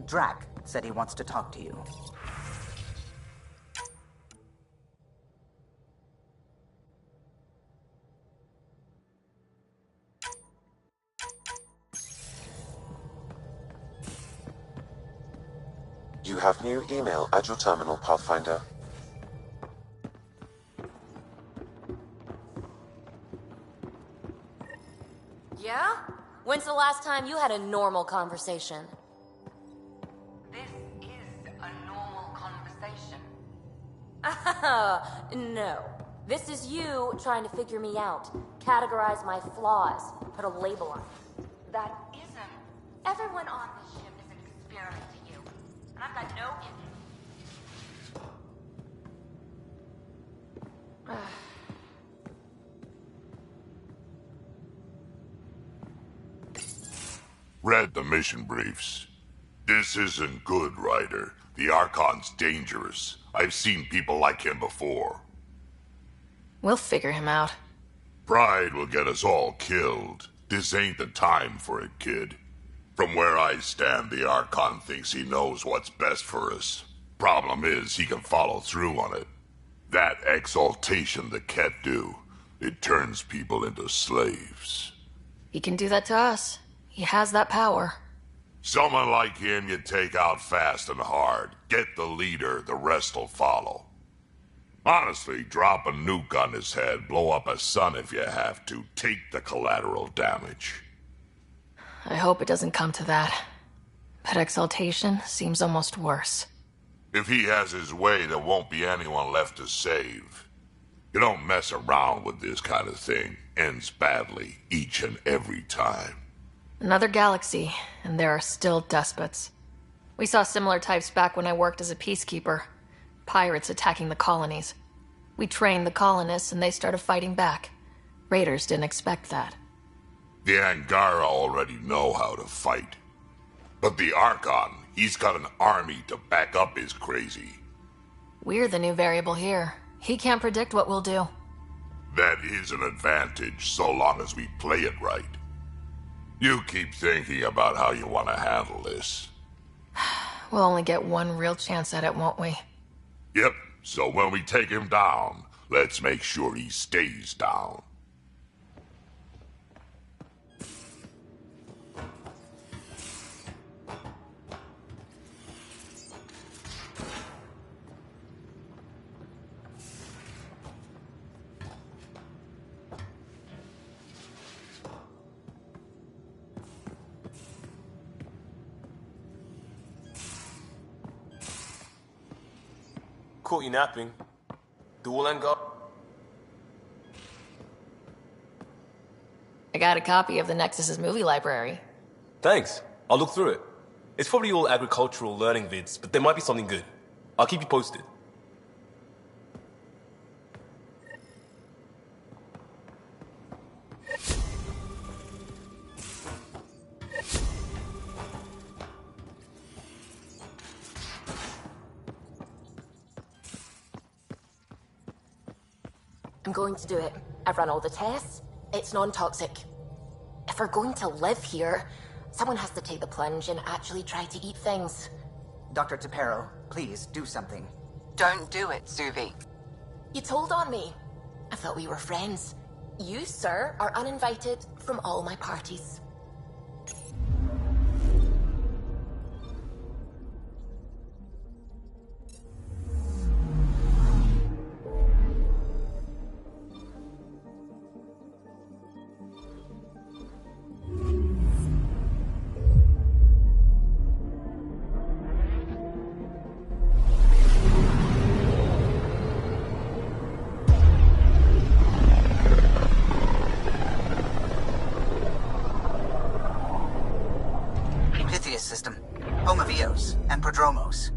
Drac said he wants to talk to you. You have new email at your terminal, Pathfinder. Yeah? When's the last time you had a normal conversation? This is a normal conversation. No. This is you trying to figure me out, categorize my flaws, put a label on me. That isn't. Everyone on this ship is an experiment to you. And I've got no Read the mission briefs. This isn't good, Ryder. The Archon's dangerous. I've seen people like him before. We'll figure him out. Pride will get us all killed. This ain't the time for it, kid. From where I stand, the Archon thinks he knows what's best for us. Problem is, he can follow through on it. That exaltation the Ket do, it turns people into slaves. He can do that to us. He has that power. Someone like him you take out fast and hard. Get the leader, the rest'll follow. Honestly, drop a nuke on his head, blow up a sun if you have to. Take the collateral damage. I hope it doesn't come to that. But exaltation seems almost worse. If he has his way, there won't be anyone left to save. You don't mess around with this kind of thing. Ends badly, each and every time. Another galaxy, and there are still despots. We saw similar types back when I worked as a peacekeeper. Pirates attacking the colonies. We trained the colonists and they started fighting back. Raiders didn't expect that. The Angara already know how to fight. But the Archon, he's got an army to back up his crazy. We're the new variable here. He can't predict what we'll do. That is an advantage, so long as we play it right. You keep thinking about how you want to handle this. We'll only get one real chance at it, won't we? Yep, so when we take him down, let's make sure he stays down. Caught you napping. Dual and go. I got a copy of the Nexus's movie library. Thanks. I'll look through it. It's probably all agricultural learning vids, but there might be something good. I'll keep you posted. I'm going to do it. I've run all the tests. It's non-toxic. If we're going to live here, someone has to take the plunge and actually try to eat things. Dr. Tapero, Please, do something. Don't do it, Suvi. You told on me. I thought we were friends. You, sir, are uninvited from all my parties. System, home of Eos and Prodromos.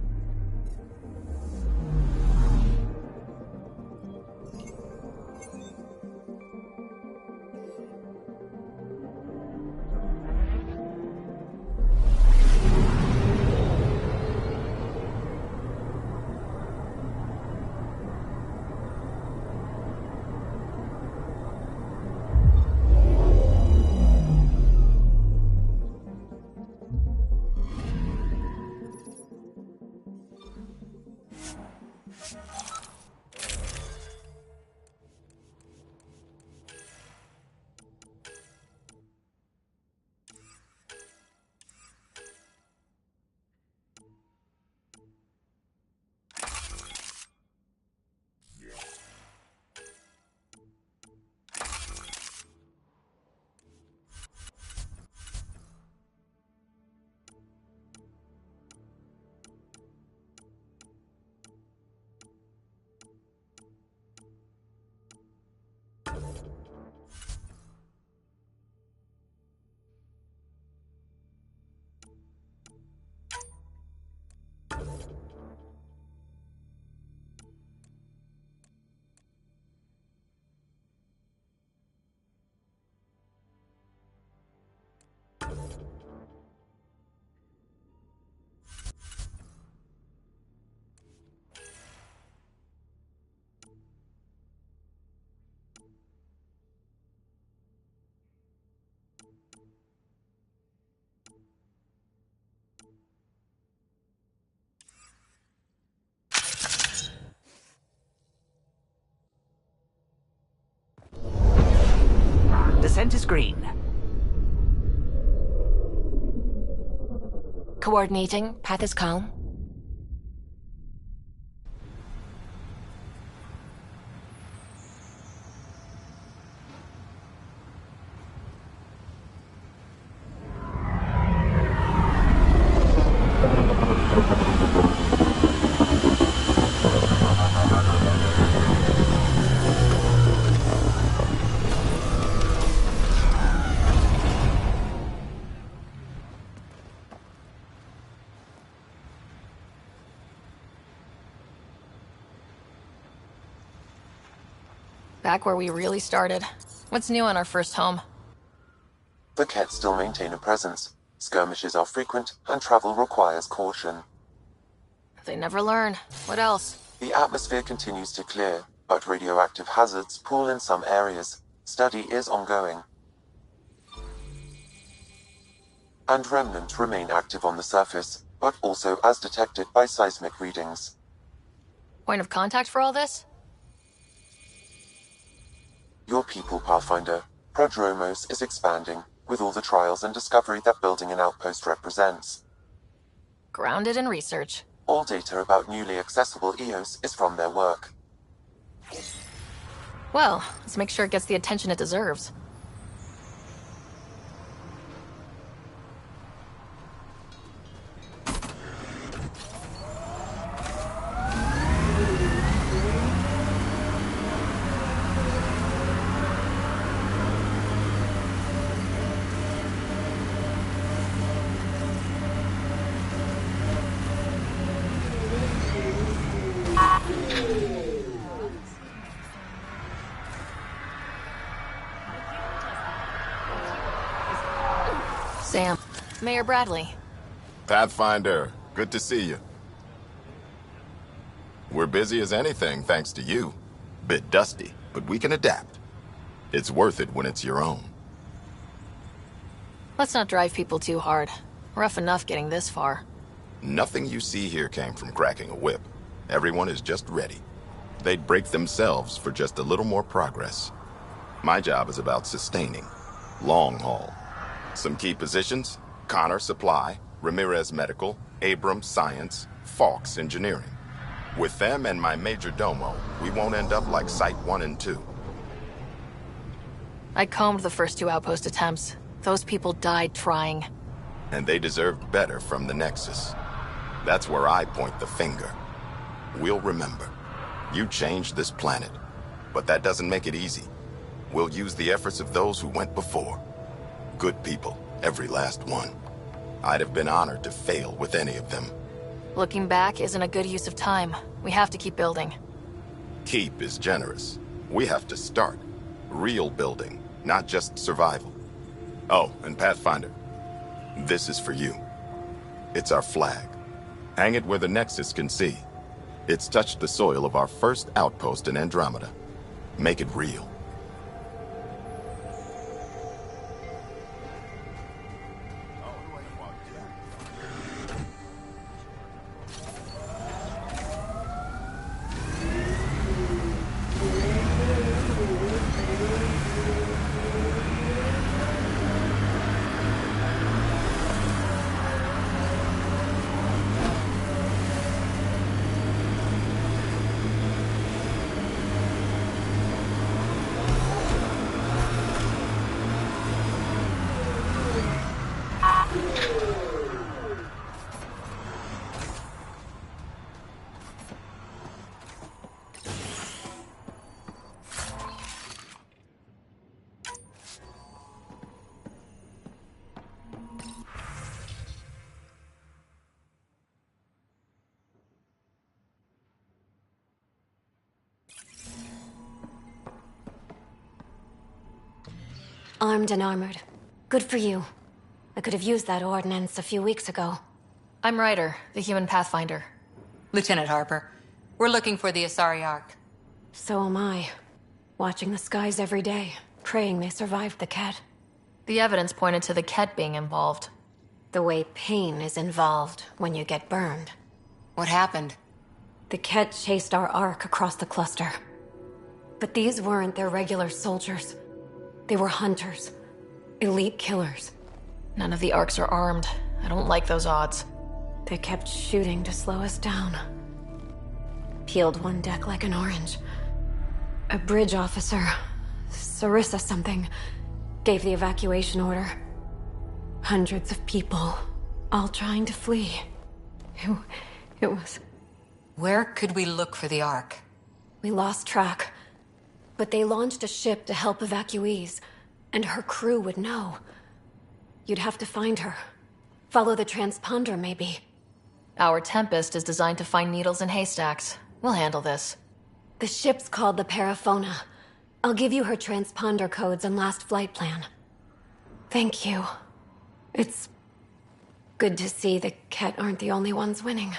Descent is green. Coordinating. Path is calm. Back where we really started. What's new on our first home? The Kett still maintain a presence. Skirmishes are frequent, and travel requires caution. They never learn. What else? The atmosphere continues to clear, but radioactive hazards pool in some areas. Study is ongoing. And remnants remain active on the surface, but also as detected by seismic readings. Point of contact for all this? Your people, Pathfinder. Prodromos is expanding, with all the trials and discovery that building an outpost represents. Grounded in research. All data about newly accessible Eos is from their work. Well, let's make sure it gets the attention it deserves. Sam. Mayor Bradley. Pathfinder, good to see you. We're busy as anything, thanks to you. Bit dusty, but we can adapt. It's worth it when it's your own. Let's not drive people too hard. Rough enough getting this far. Nothing you see here came from cracking a whip. Everyone is just ready. They'd break themselves for just a little more progress. My job is about sustaining. Long haul. Some key positions: Connor Supply, Ramirez Medical, Abrams Science, Fawkes Engineering. With them and my major domo, we won't end up like Site 1 and 2. I combed the first 2 outpost attempts. Those people died trying. And they deserved better from the Nexus. That's where I point the finger. We'll remember. You changed this planet. But that doesn't make it easy. We'll use the efforts of those who went before. Good people, every last one. I'd have been honored to fail with any of them. Looking back isn't a good use of time. We have to keep building. Keep is generous. We have to start. Real building, not just survival. Oh, and Pathfinder, this is for you. It's our flag. Hang it where the Nexus can see. It's touched the soil of our first outpost in Andromeda. Make it real. Armed and armored. Good for you. I could have used that ordnance a few weeks ago. I'm Ryder, the human pathfinder. Lieutenant Harper, we're looking for the Asari Ark. So am I. Watching the skies every day, praying they survived the Ket. The evidence pointed to the Ket being involved. The way pain is involved when you get burned. What happened? The Ket chased our Ark across the cluster. But these weren't their regular soldiers. They were hunters. Elite killers. None of the Arks are armed. I don't like those odds. They kept shooting to slow us down. Peeled one deck like an orange. A bridge officer, Sarissa something, gave the evacuation order. Hundreds of people, all trying to flee. It was... Where could we look for the Ark? We lost track. But they launched a ship to help evacuees, and her crew would know. You'd have to find her. Follow the transponder, maybe. Our Tempest is designed to find needles in haystacks. We'll handle this. The ship's called the Paraphona. I'll give you her transponder codes and last flight plan. Thank you. It's good to see the Ket aren't the only ones winning.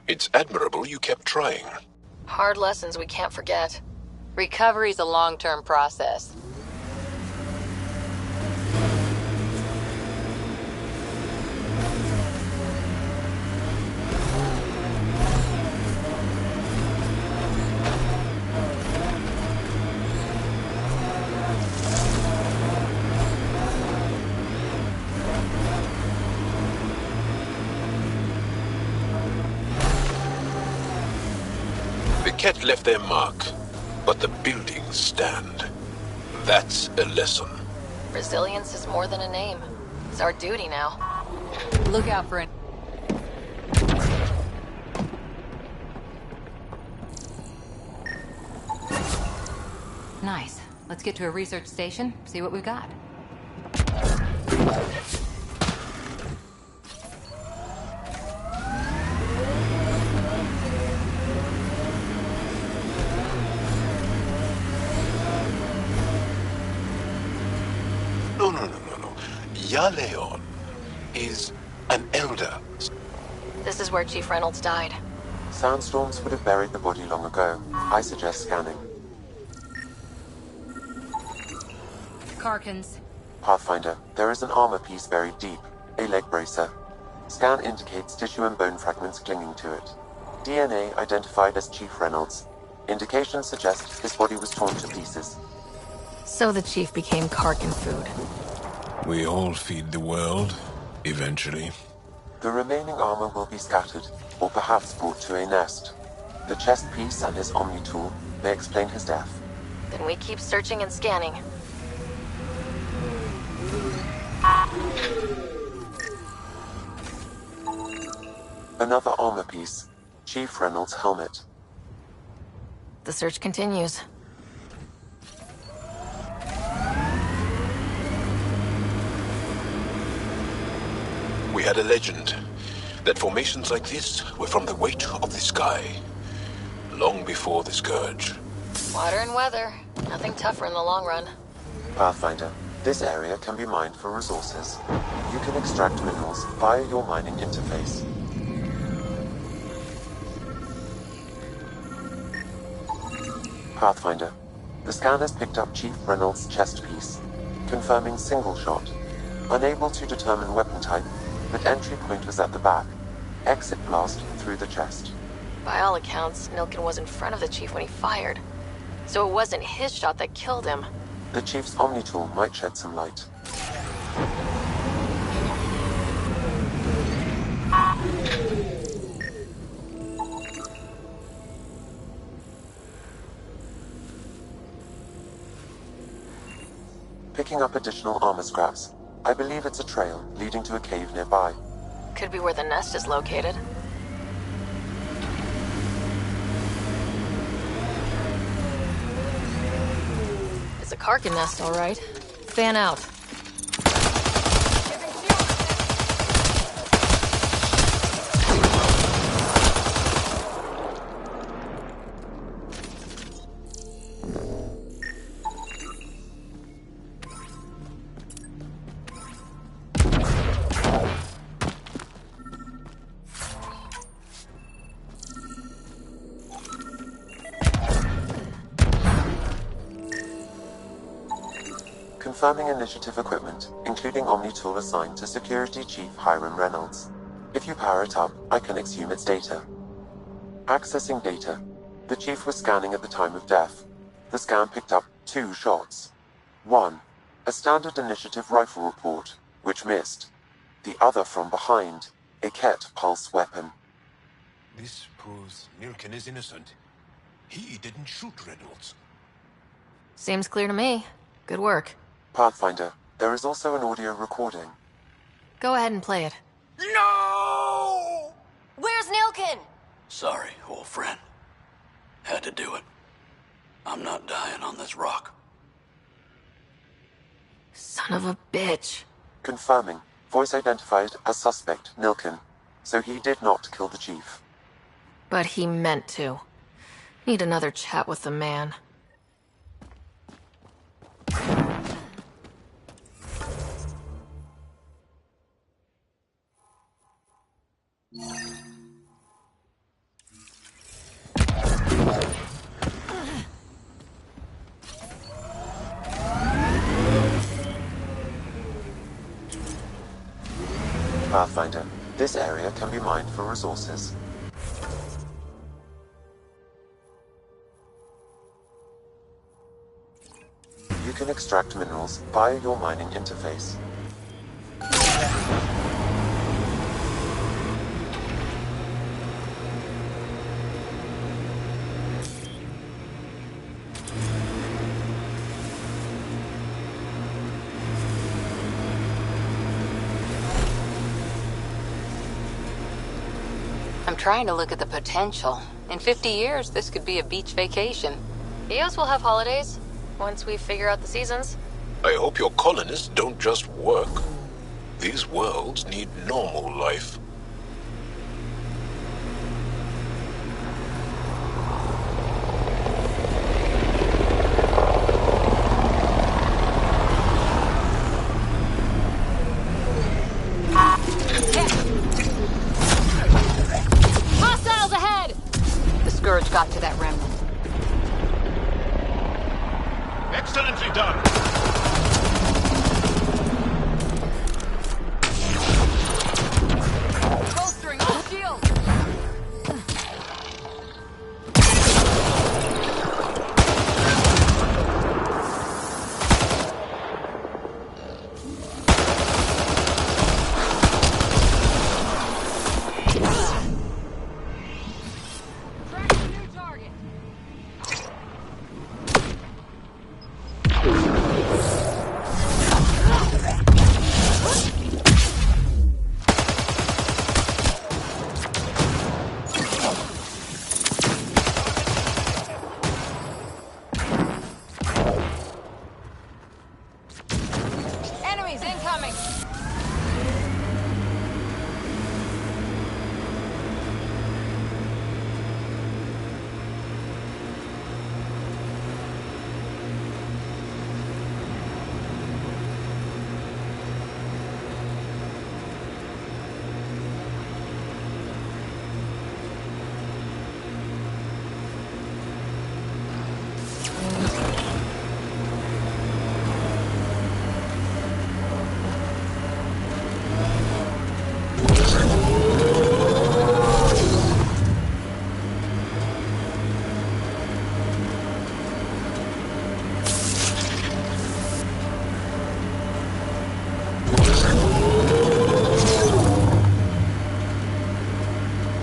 It's admirable you kept trying. Hard lessons we can't forget. Recovery's a long-term process. The Ket left their mark, but the buildings stand. That's a lesson. Resilience is more than a name. It's our duty now. Look out for it. Nice. Let's get to a research station, see what we've got. No. Yaleon is an elder. This is where Chief Reynolds died. Sandstorms would have buried the body long ago. I suggest scanning. Karkins. Pathfinder, there is an armor piece buried deep. A leg bracer. Scan indicates tissue and bone fragments clinging to it. DNA identified as Chief Reynolds. Indications suggest his body was torn to pieces. So the Chief became Karkin food. We all feed the world, eventually. The remaining armor will be scattered, or perhaps brought to a nest. The chest piece and his Omni tool may explain his death. Then we keep searching and scanning. Another armor piece. Chief Reynolds' helmet. The search continues. We had a legend that formations like this were from the weight of the sky, long before the Scourge. Water and weather. Nothing tougher in the long run. Pathfinder, this area can be mined for resources. You can extract minerals via your mining interface. Pathfinder, the scan has picked up Chief Reynolds' chest piece, confirming single shot. Unable to determine weapon type, but entry point was at the back. Exit blast through the chest. By all accounts, Nilkin was in front of the Chief when he fired. So it wasn't his shot that killed him. The Chief's Omni tool might shed some light. Picking up additional armor scraps. I believe it's a trail leading to a cave nearby. Could be where the nest is located. It's a Karkin nest, all right. Fan out. Confirming initiative equipment, including Omni tool assigned to Security Chief Hiram Reynolds. If you power it up, I can exhume its data. Accessing data. The Chief was scanning at the time of death. The scan picked up 2 shots. 1. A standard initiative rifle report, which missed. The other from behind, a Ket pulse weapon. This proves Nilkin is innocent. He didn't shoot Reynolds. Seems clear to me. Good work. Pathfinder, there is also an audio recording. Go ahead and play it. No! Where's Nilkin? Sorry, old friend. Had to do it. I'm not dying on this rock. Son of a bitch. Confirming. Voice identified as suspect, Nilkin. So he did not kill the Chief. But he meant to. Need another chat with the man. Pathfinder, this area can be mined for resources. You can extract minerals via your mining interface. I'm trying to look at the potential. In 50 years, this could be a beach vacation. EOS will have holidays. once we figure out the seasons. I hope your colonists don't just work. These worlds need normal life. Hostiles ahead! The Scourge got to that remnant. Excellently done! Bolstering all shields! Enemies incoming!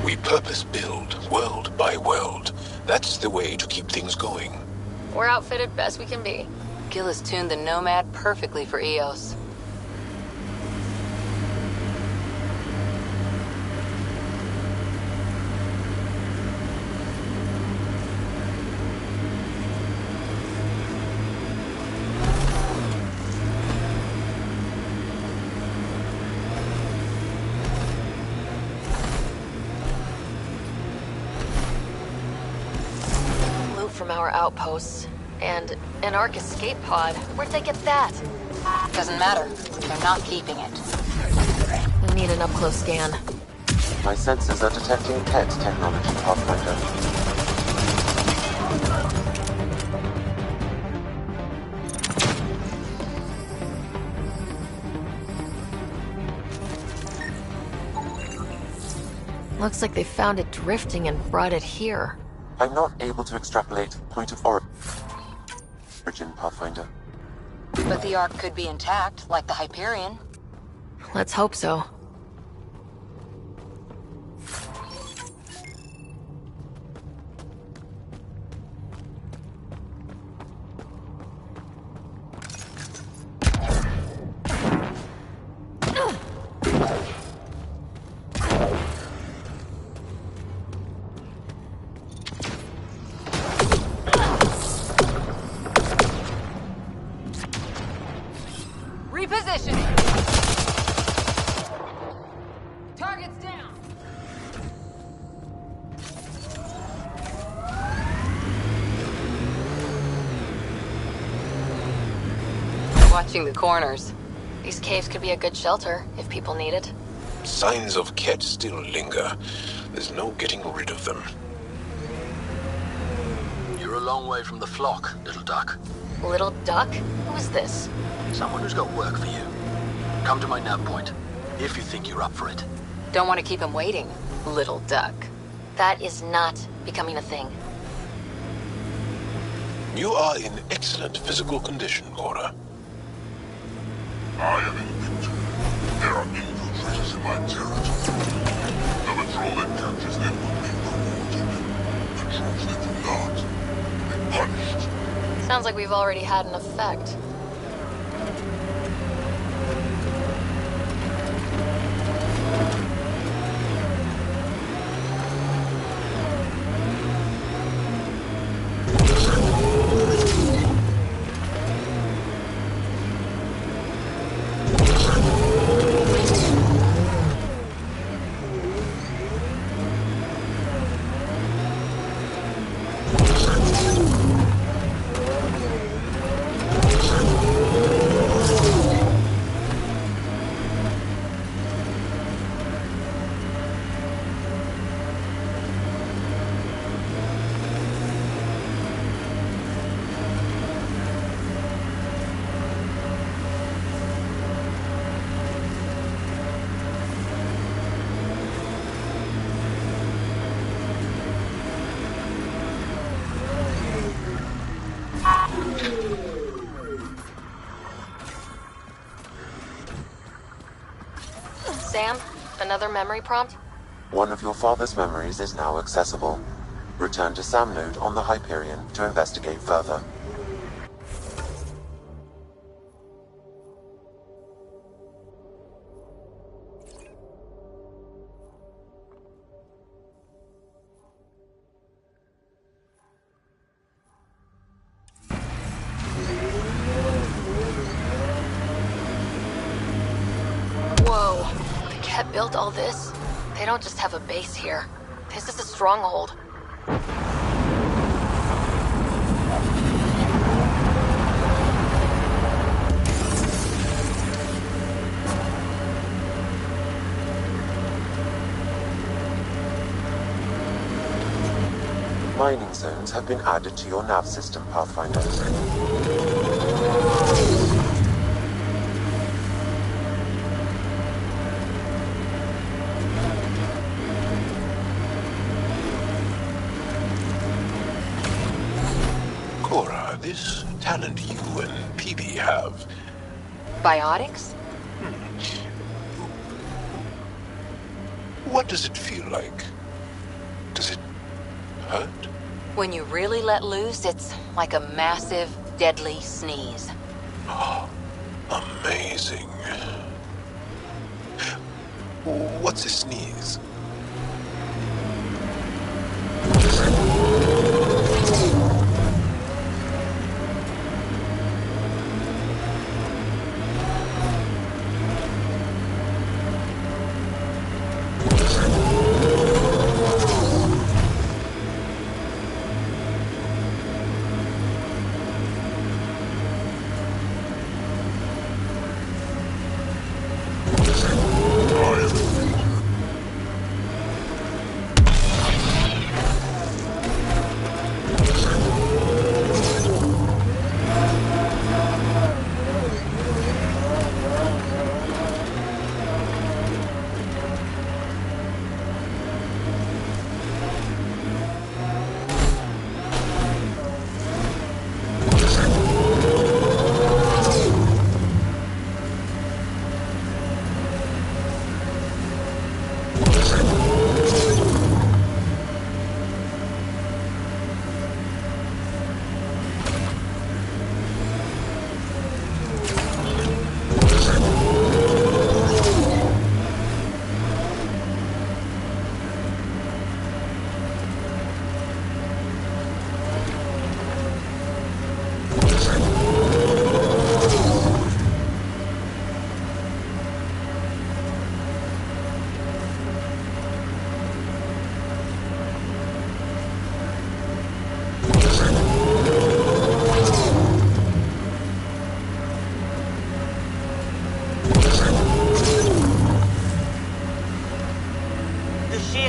We purpose build, world by world. That's the way to keep things going. We're outfitted best we can be. Gil has tuned the Nomad perfectly for Eos. Loot from our outposts. And an Ark escape pod. Where'd they get that? Doesn't matter. They're not keeping it. We need an up-close scan. My sensors are detecting PET technology, Pathfinder. Looks like they found it drifting and brought it here. I'm not able to extrapolate point of origin, Pathfinder. But the Ark could be intact, like the Hyperion. Let's hope so. Repositioning! Target's down! Watching the corners. These caves could be a good shelter, if people need it. Signs of Ket still linger. There's no getting rid of them. You're a long way from the flock, little duck. Little duck? Who is this? Someone who's got work for you. Come to my nav point, if you think you're up for it. Don't want to keep him waiting, little duck. That is not becoming a thing. You are in excellent physical condition, Cora. I am invictus. There are infiltrators in my territory. The patrol that captures them will be rewarded. Patrols that do not will be punished. Sounds like we've already had an effect. Sam, another memory prompt? One of your father's memories is now accessible. Return to Sam node on the Hyperion to investigate further. Whoa, the Ket built all this? They don't just have a base here. This is a stronghold. Mining zones have been added to your nav system, Pathfinder. Cora, this talent you and PB have. Biotics? What does it feel like? Does it hurt? When you really let loose, it's like a massive, deadly sneeze. Amazing. What's a sneeze?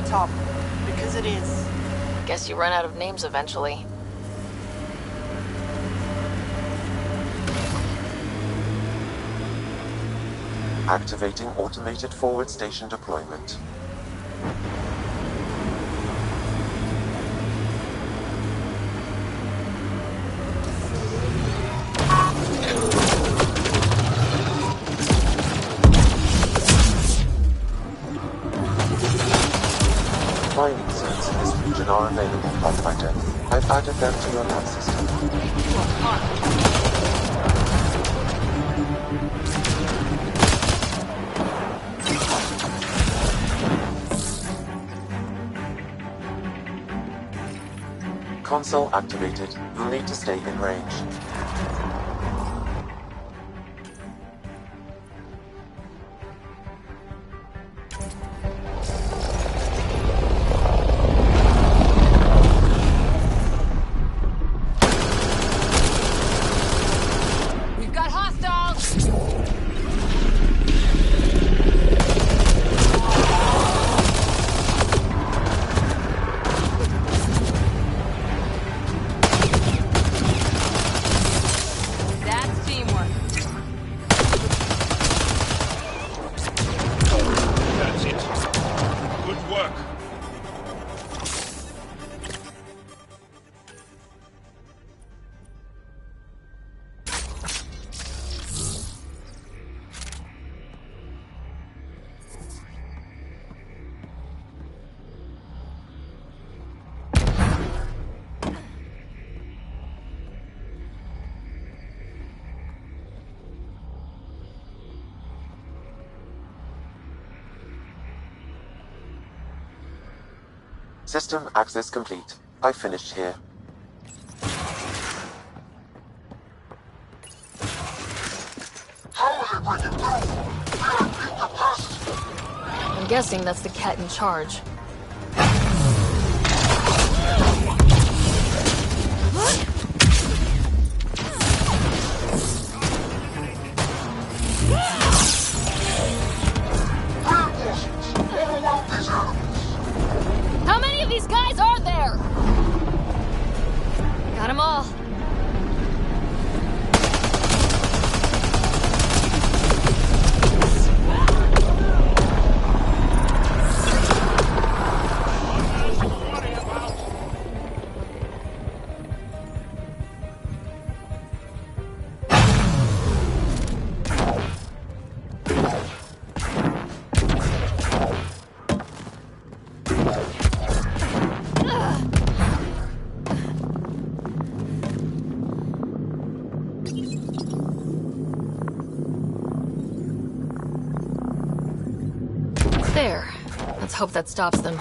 Top, because it is. Guess you run out of names eventually. Activating automated forward station deployment. Mining zones in this region are available, Pathfinder. I've added them to your nav system. Console activated. You'll need to stay in range. We've got hostiles! System access complete. I finished here. How are they breaking through? We are peak capacity. I'm guessing that's the cat in charge. Reinforcements! Overwhelm these animals! How many of these guys are there? Got them all. There. Let's hope that stops them.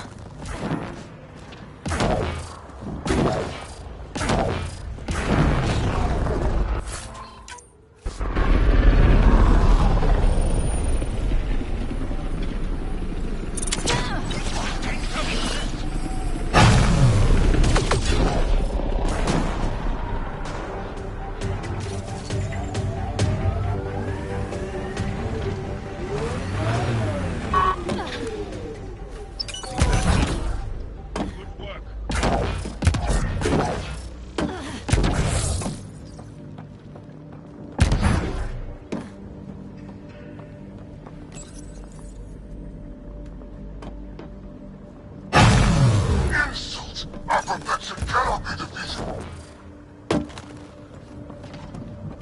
Insult! Our perfection cannot be defeated!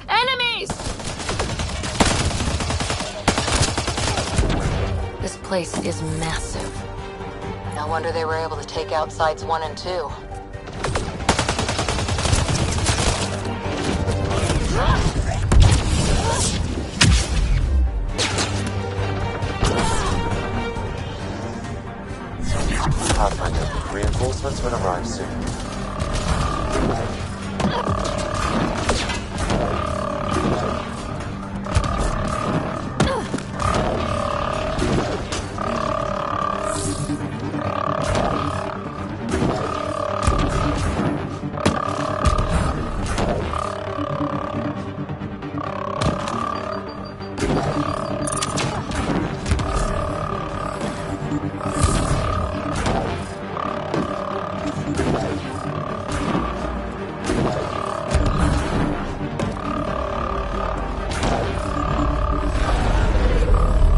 Enemies! This place is massive. No wonder they were able to take out sites 1 and 2. Pathfinder, reinforcements will arrive soon.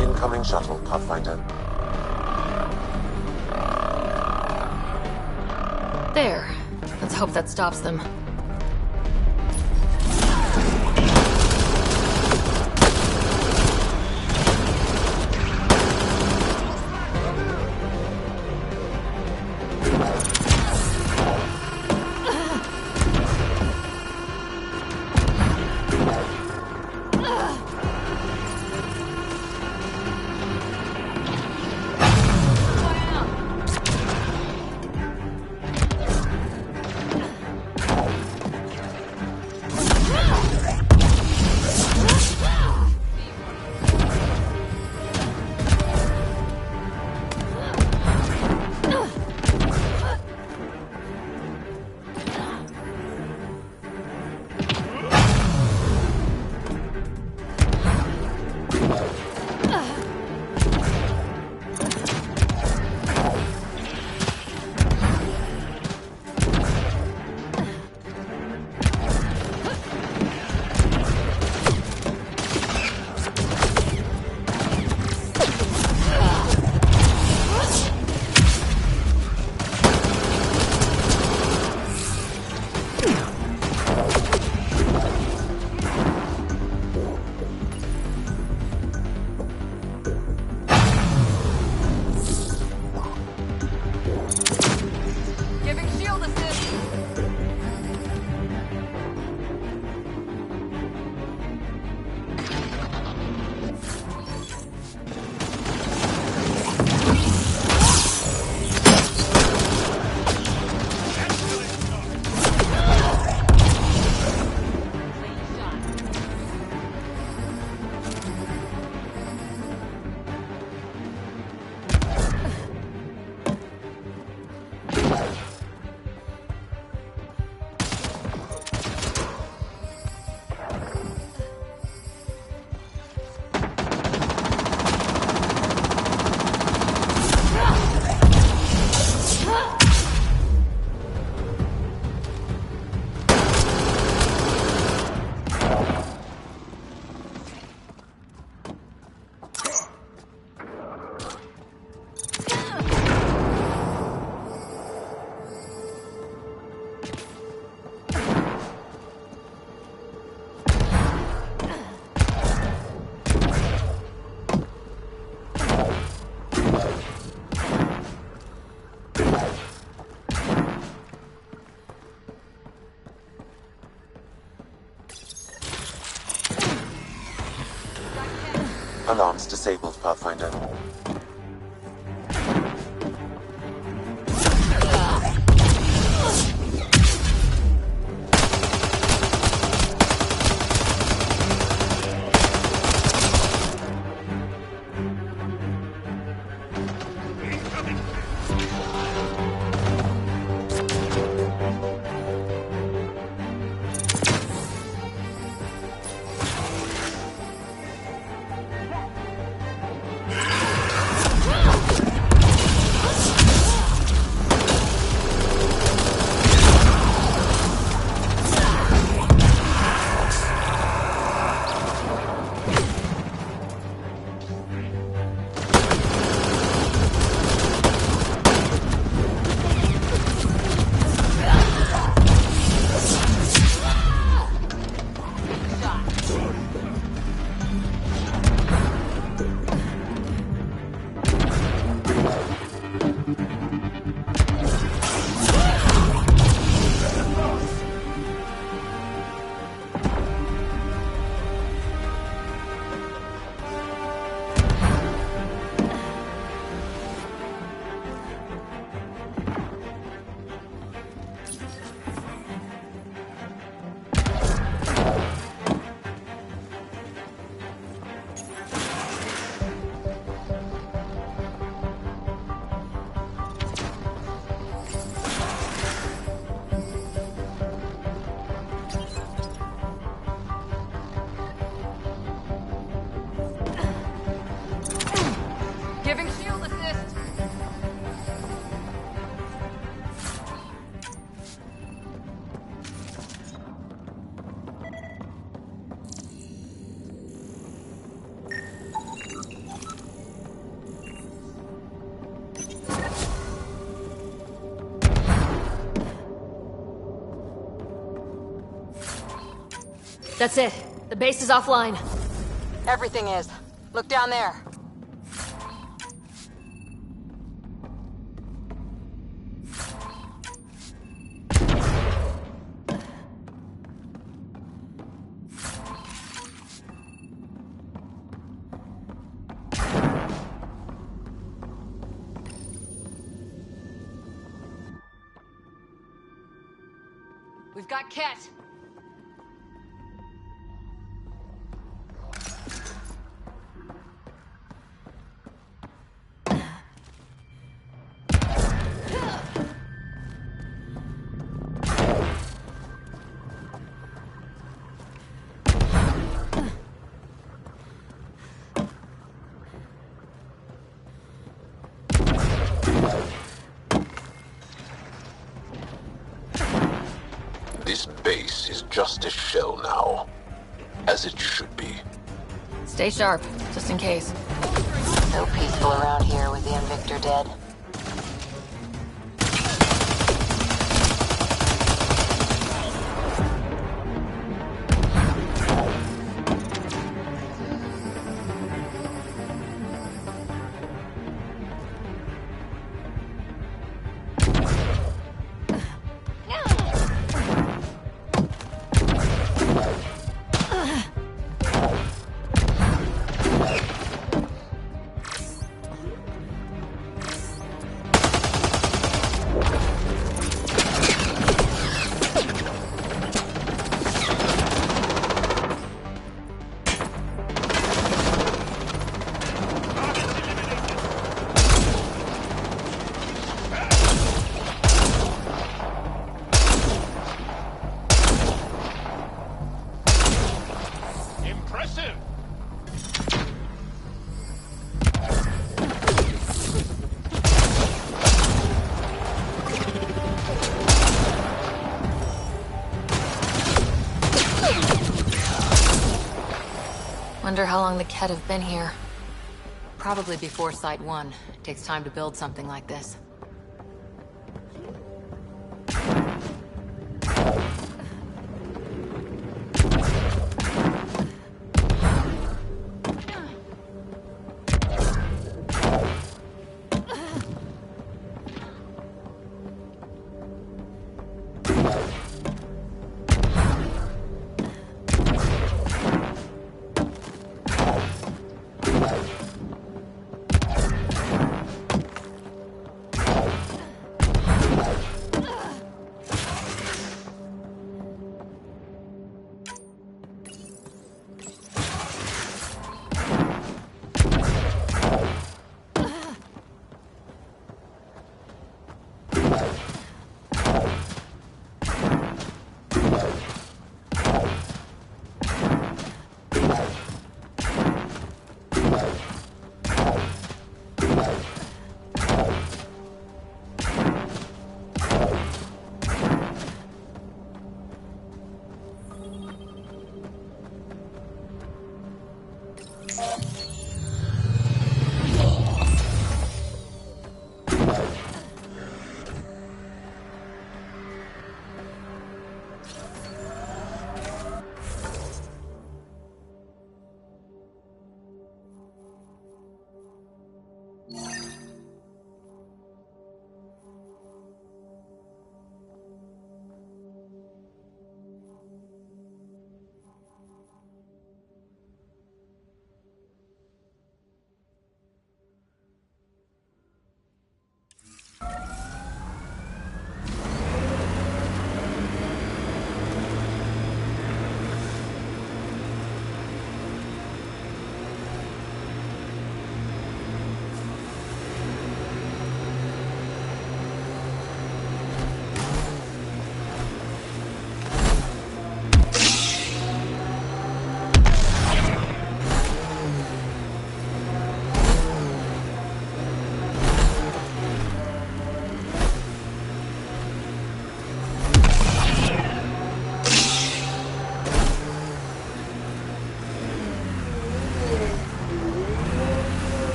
Incoming shuttle, Pathfinder. There. Let's hope that stops them. Alarms disabled, Pathfinder. Giving shield assist. That's it. The base is offline. Everything is. Look down there. We've got Ket. This base is just a shell now, as it should be. Stay sharp, just in case. So peaceful around here with the Invictor dead. Wonder how long the Ket have been here. Probably before Site 1. Takes time to build something like this.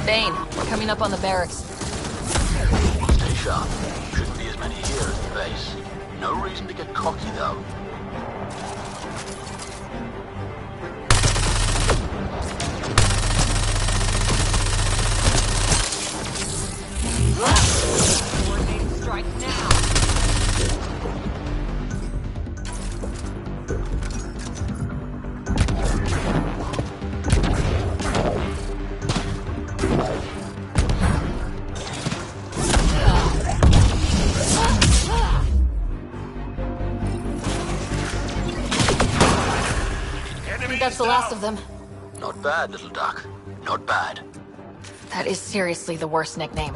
Bane, we're coming up on the barracks. Stay sharp. Shouldn't be as many here as the base. No reason to get cocky, though. Coordinated strike now. I think that's the last of them. Not bad, little duck. Not bad. That is seriously the worst nickname.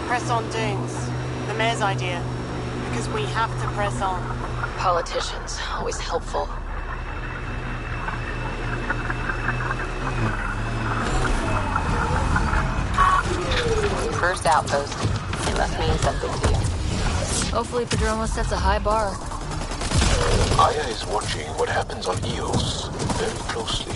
Press on, Dunes. The mayor's idea. Because we have to press on. Politicians, always helpful. First outpost. It must mean something to you. Hopefully Padroma sets a high bar. Aya is watching what happens on Eos very closely.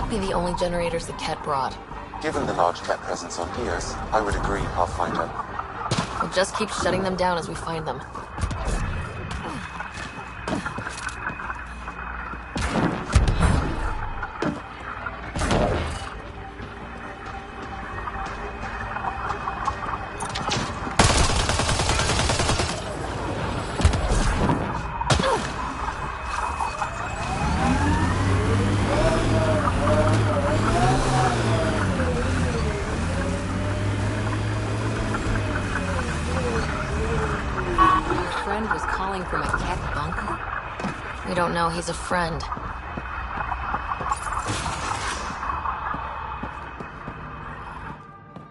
Be the only generators that Ket brought. Given the large Ket presence on Eos, I would agree, Pathfinder. We'll just keep shutting them down as we find them. From a Ket bunker? We don't know he's a friend.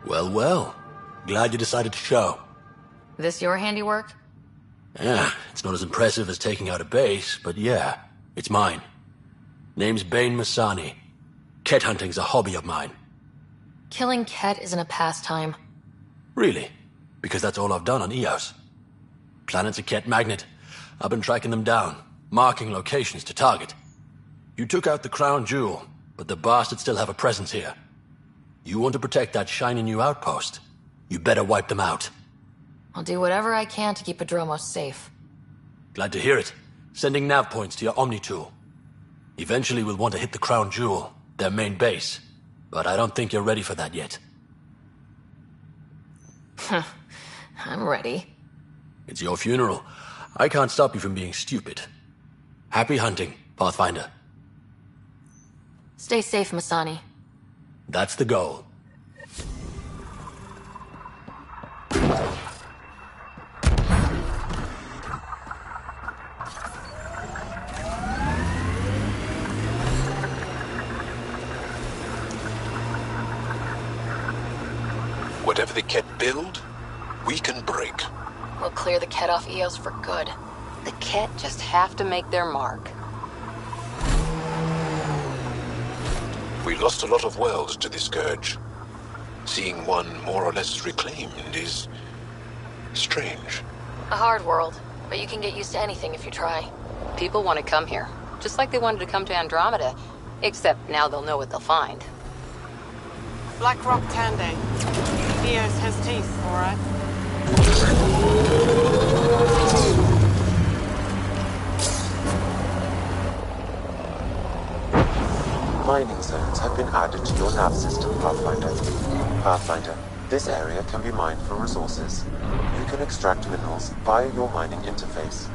Well, well. Glad you decided to show. This your handiwork? Yeah, it's not as impressive as taking out a base, but yeah, it's mine. Name's Bane Masani. Ket hunting's a hobby of mine. Killing Ket isn't a pastime. Really? Because that's all I've done on Eos. Planet's a Ket magnet. I've been tracking them down, marking locations to target. You took out the crown jewel, but the bastards still have a presence here. You want to protect that shiny new outpost? You better wipe them out. I'll do whatever I can to keep Adromos safe. Glad to hear it. Sending nav points to your Omni tool. Eventually we'll want to hit the Crown Jewel, their main base. But I don't think you're ready for that yet. I'm ready. It's your funeral. I can't stop you from being stupid. Happy hunting, Pathfinder. Stay safe, Masani. That's the goal. Whatever the Ket build, we can break. We'll clear the Ket off Eos for good. The Ket just have to make their mark. We lost a lot of worlds to the Scourge. Seeing one more or less reclaimed is strange. A hard world, but you can get used to anything if you try. People want to come here, just like they wanted to come to Andromeda. Except now they'll know what they'll find. Black Rock Tande. Eos has teeth, alright? Mining zones have been added to your nav system, Pathfinder. Pathfinder, this area can be mined for resources. You can extract minerals via your mining interface.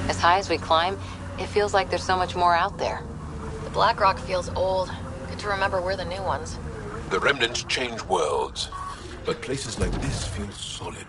As high as we climb, it feels like there's so much more out there. The Black Rock feels old. Good to remember we're the new ones. The remnants change worlds, but places like this feel solid.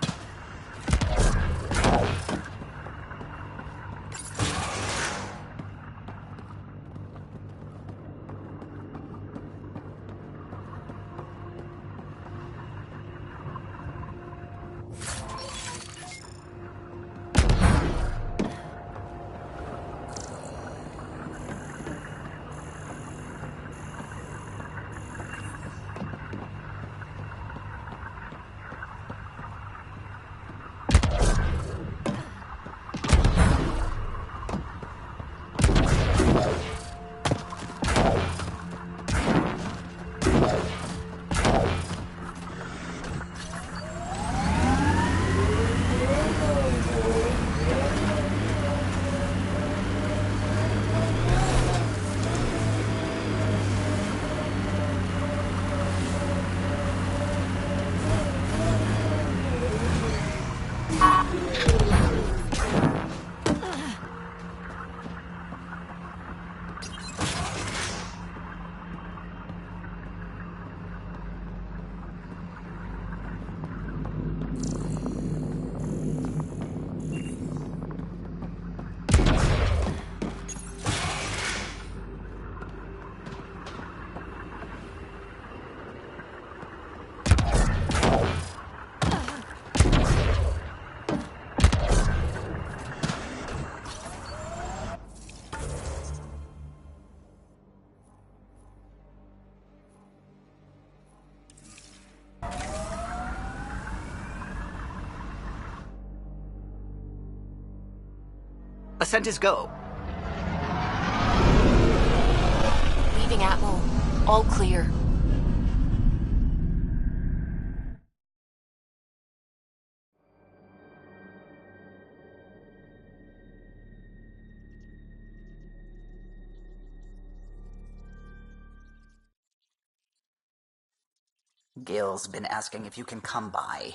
Ascent is go. Leaving Atmo. All clear. Gil's been asking if you can come by.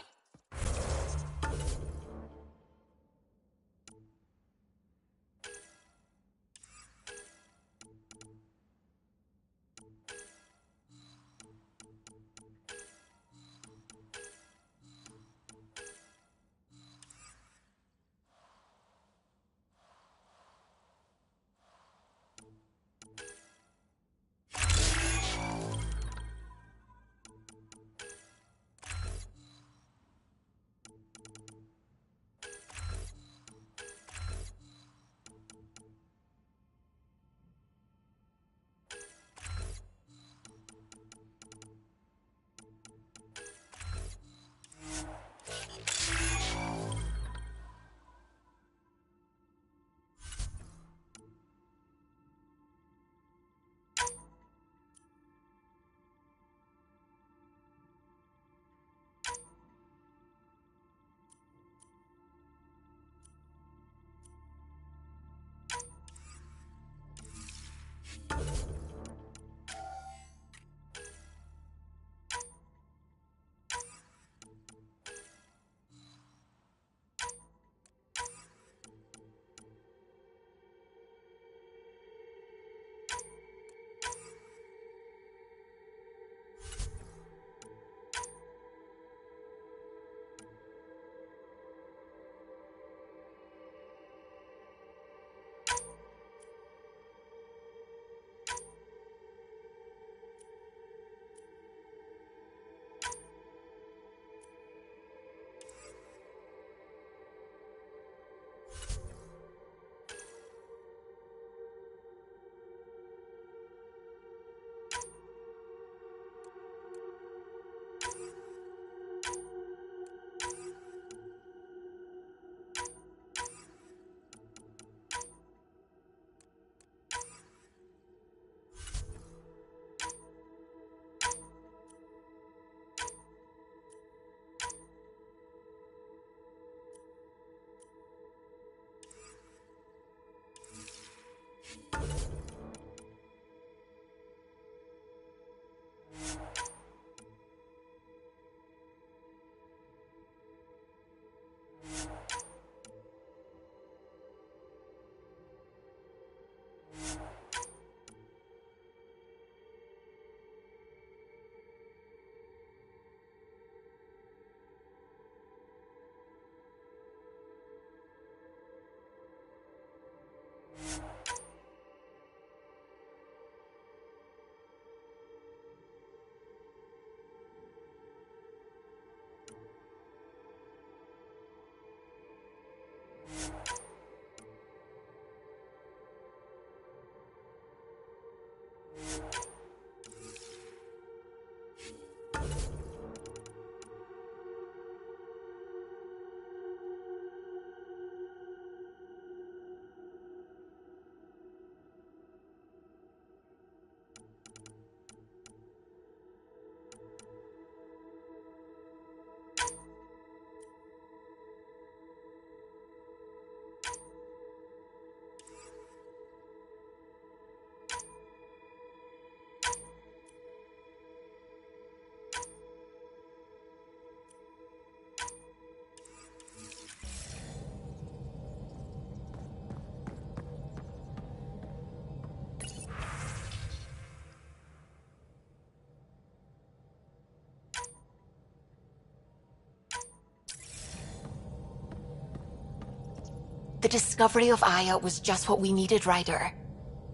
The discovery of Aya was just what we needed, Ryder.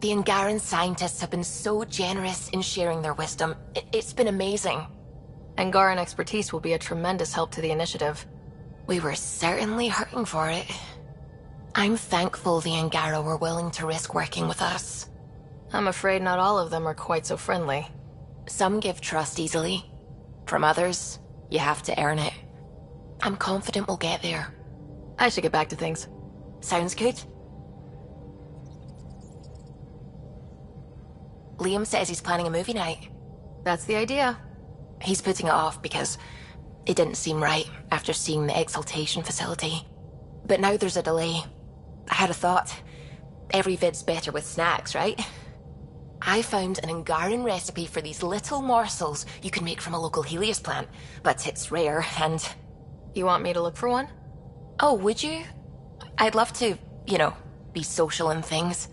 The Angaran scientists have been so generous in sharing their wisdom. It's been amazing. Angaran expertise will be a tremendous help to the initiative. We were certainly hurting for it. I'm thankful the Angara were willing to risk working with us. I'm afraid not all of them are quite so friendly. Some give trust easily. From others, you have to earn it. I'm confident we'll get there. I should get back to things. Sounds good. Liam says he's planning a movie night. That's the idea. He's putting it off because it didn't seem right after seeing the exaltation facility. But now there's a delay. I had a thought. Every vid's better with snacks, right? I found an Angaran recipe for these little morsels you can make from a local Helios plant, but it's rare and... You want me to look for one? Oh, would you? I'd love to, be social and things.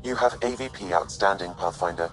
You have AVP outstanding, Pathfinder.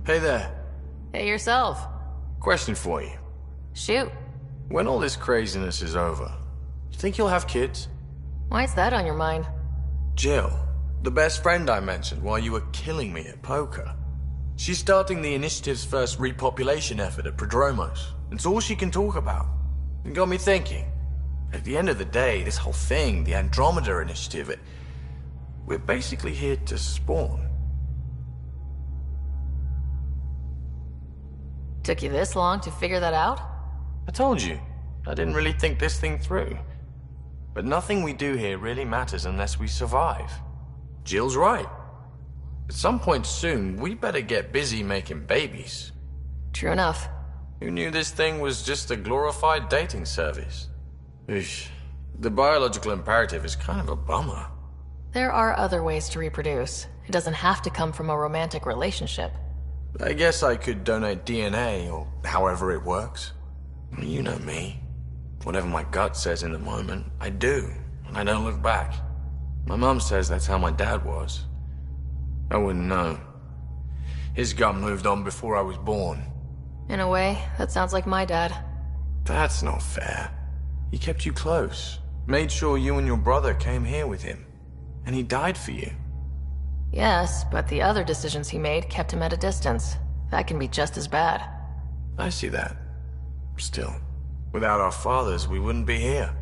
Hey there. Hey yourself. Question for you. Shoot. When all this craziness is over, you think you'll have kids? Why's that on your mind? Jill, the best friend I mentioned while you were killing me at poker. She's starting the initiative's first repopulation effort at Prodromos. It's all she can talk about. It got me thinking. At the end of the day, this whole thing, the Andromeda initiative, we're basically here to spawn. Took you this long to figure that out? I told you, I didn't really think this thing through. But nothing we do here really matters unless we survive. Jill's right. At some point soon, we better get busy making babies. True enough. Who knew this thing was just a glorified dating service? Eesh. The biological imperative is kind of a bummer. There are other ways to reproduce. It doesn't have to come from a romantic relationship. I guess I could donate DNA, or however it works. You know me. Whatever my gut says in the moment, I do, and I don't look back. My mom says that's how my dad was. I wouldn't know. His gut moved on before I was born. In a way, that sounds like my dad. That's not fair. He kept you close, made sure you and your brother came here with him, and he died for you. Yes, but the other decisions he made kept him at a distance. That can be just as bad. I see that. Still, without our fathers, we wouldn't be here.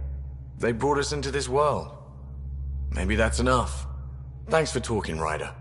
They brought us into this world. Maybe that's enough. Thanks for talking, Ryder.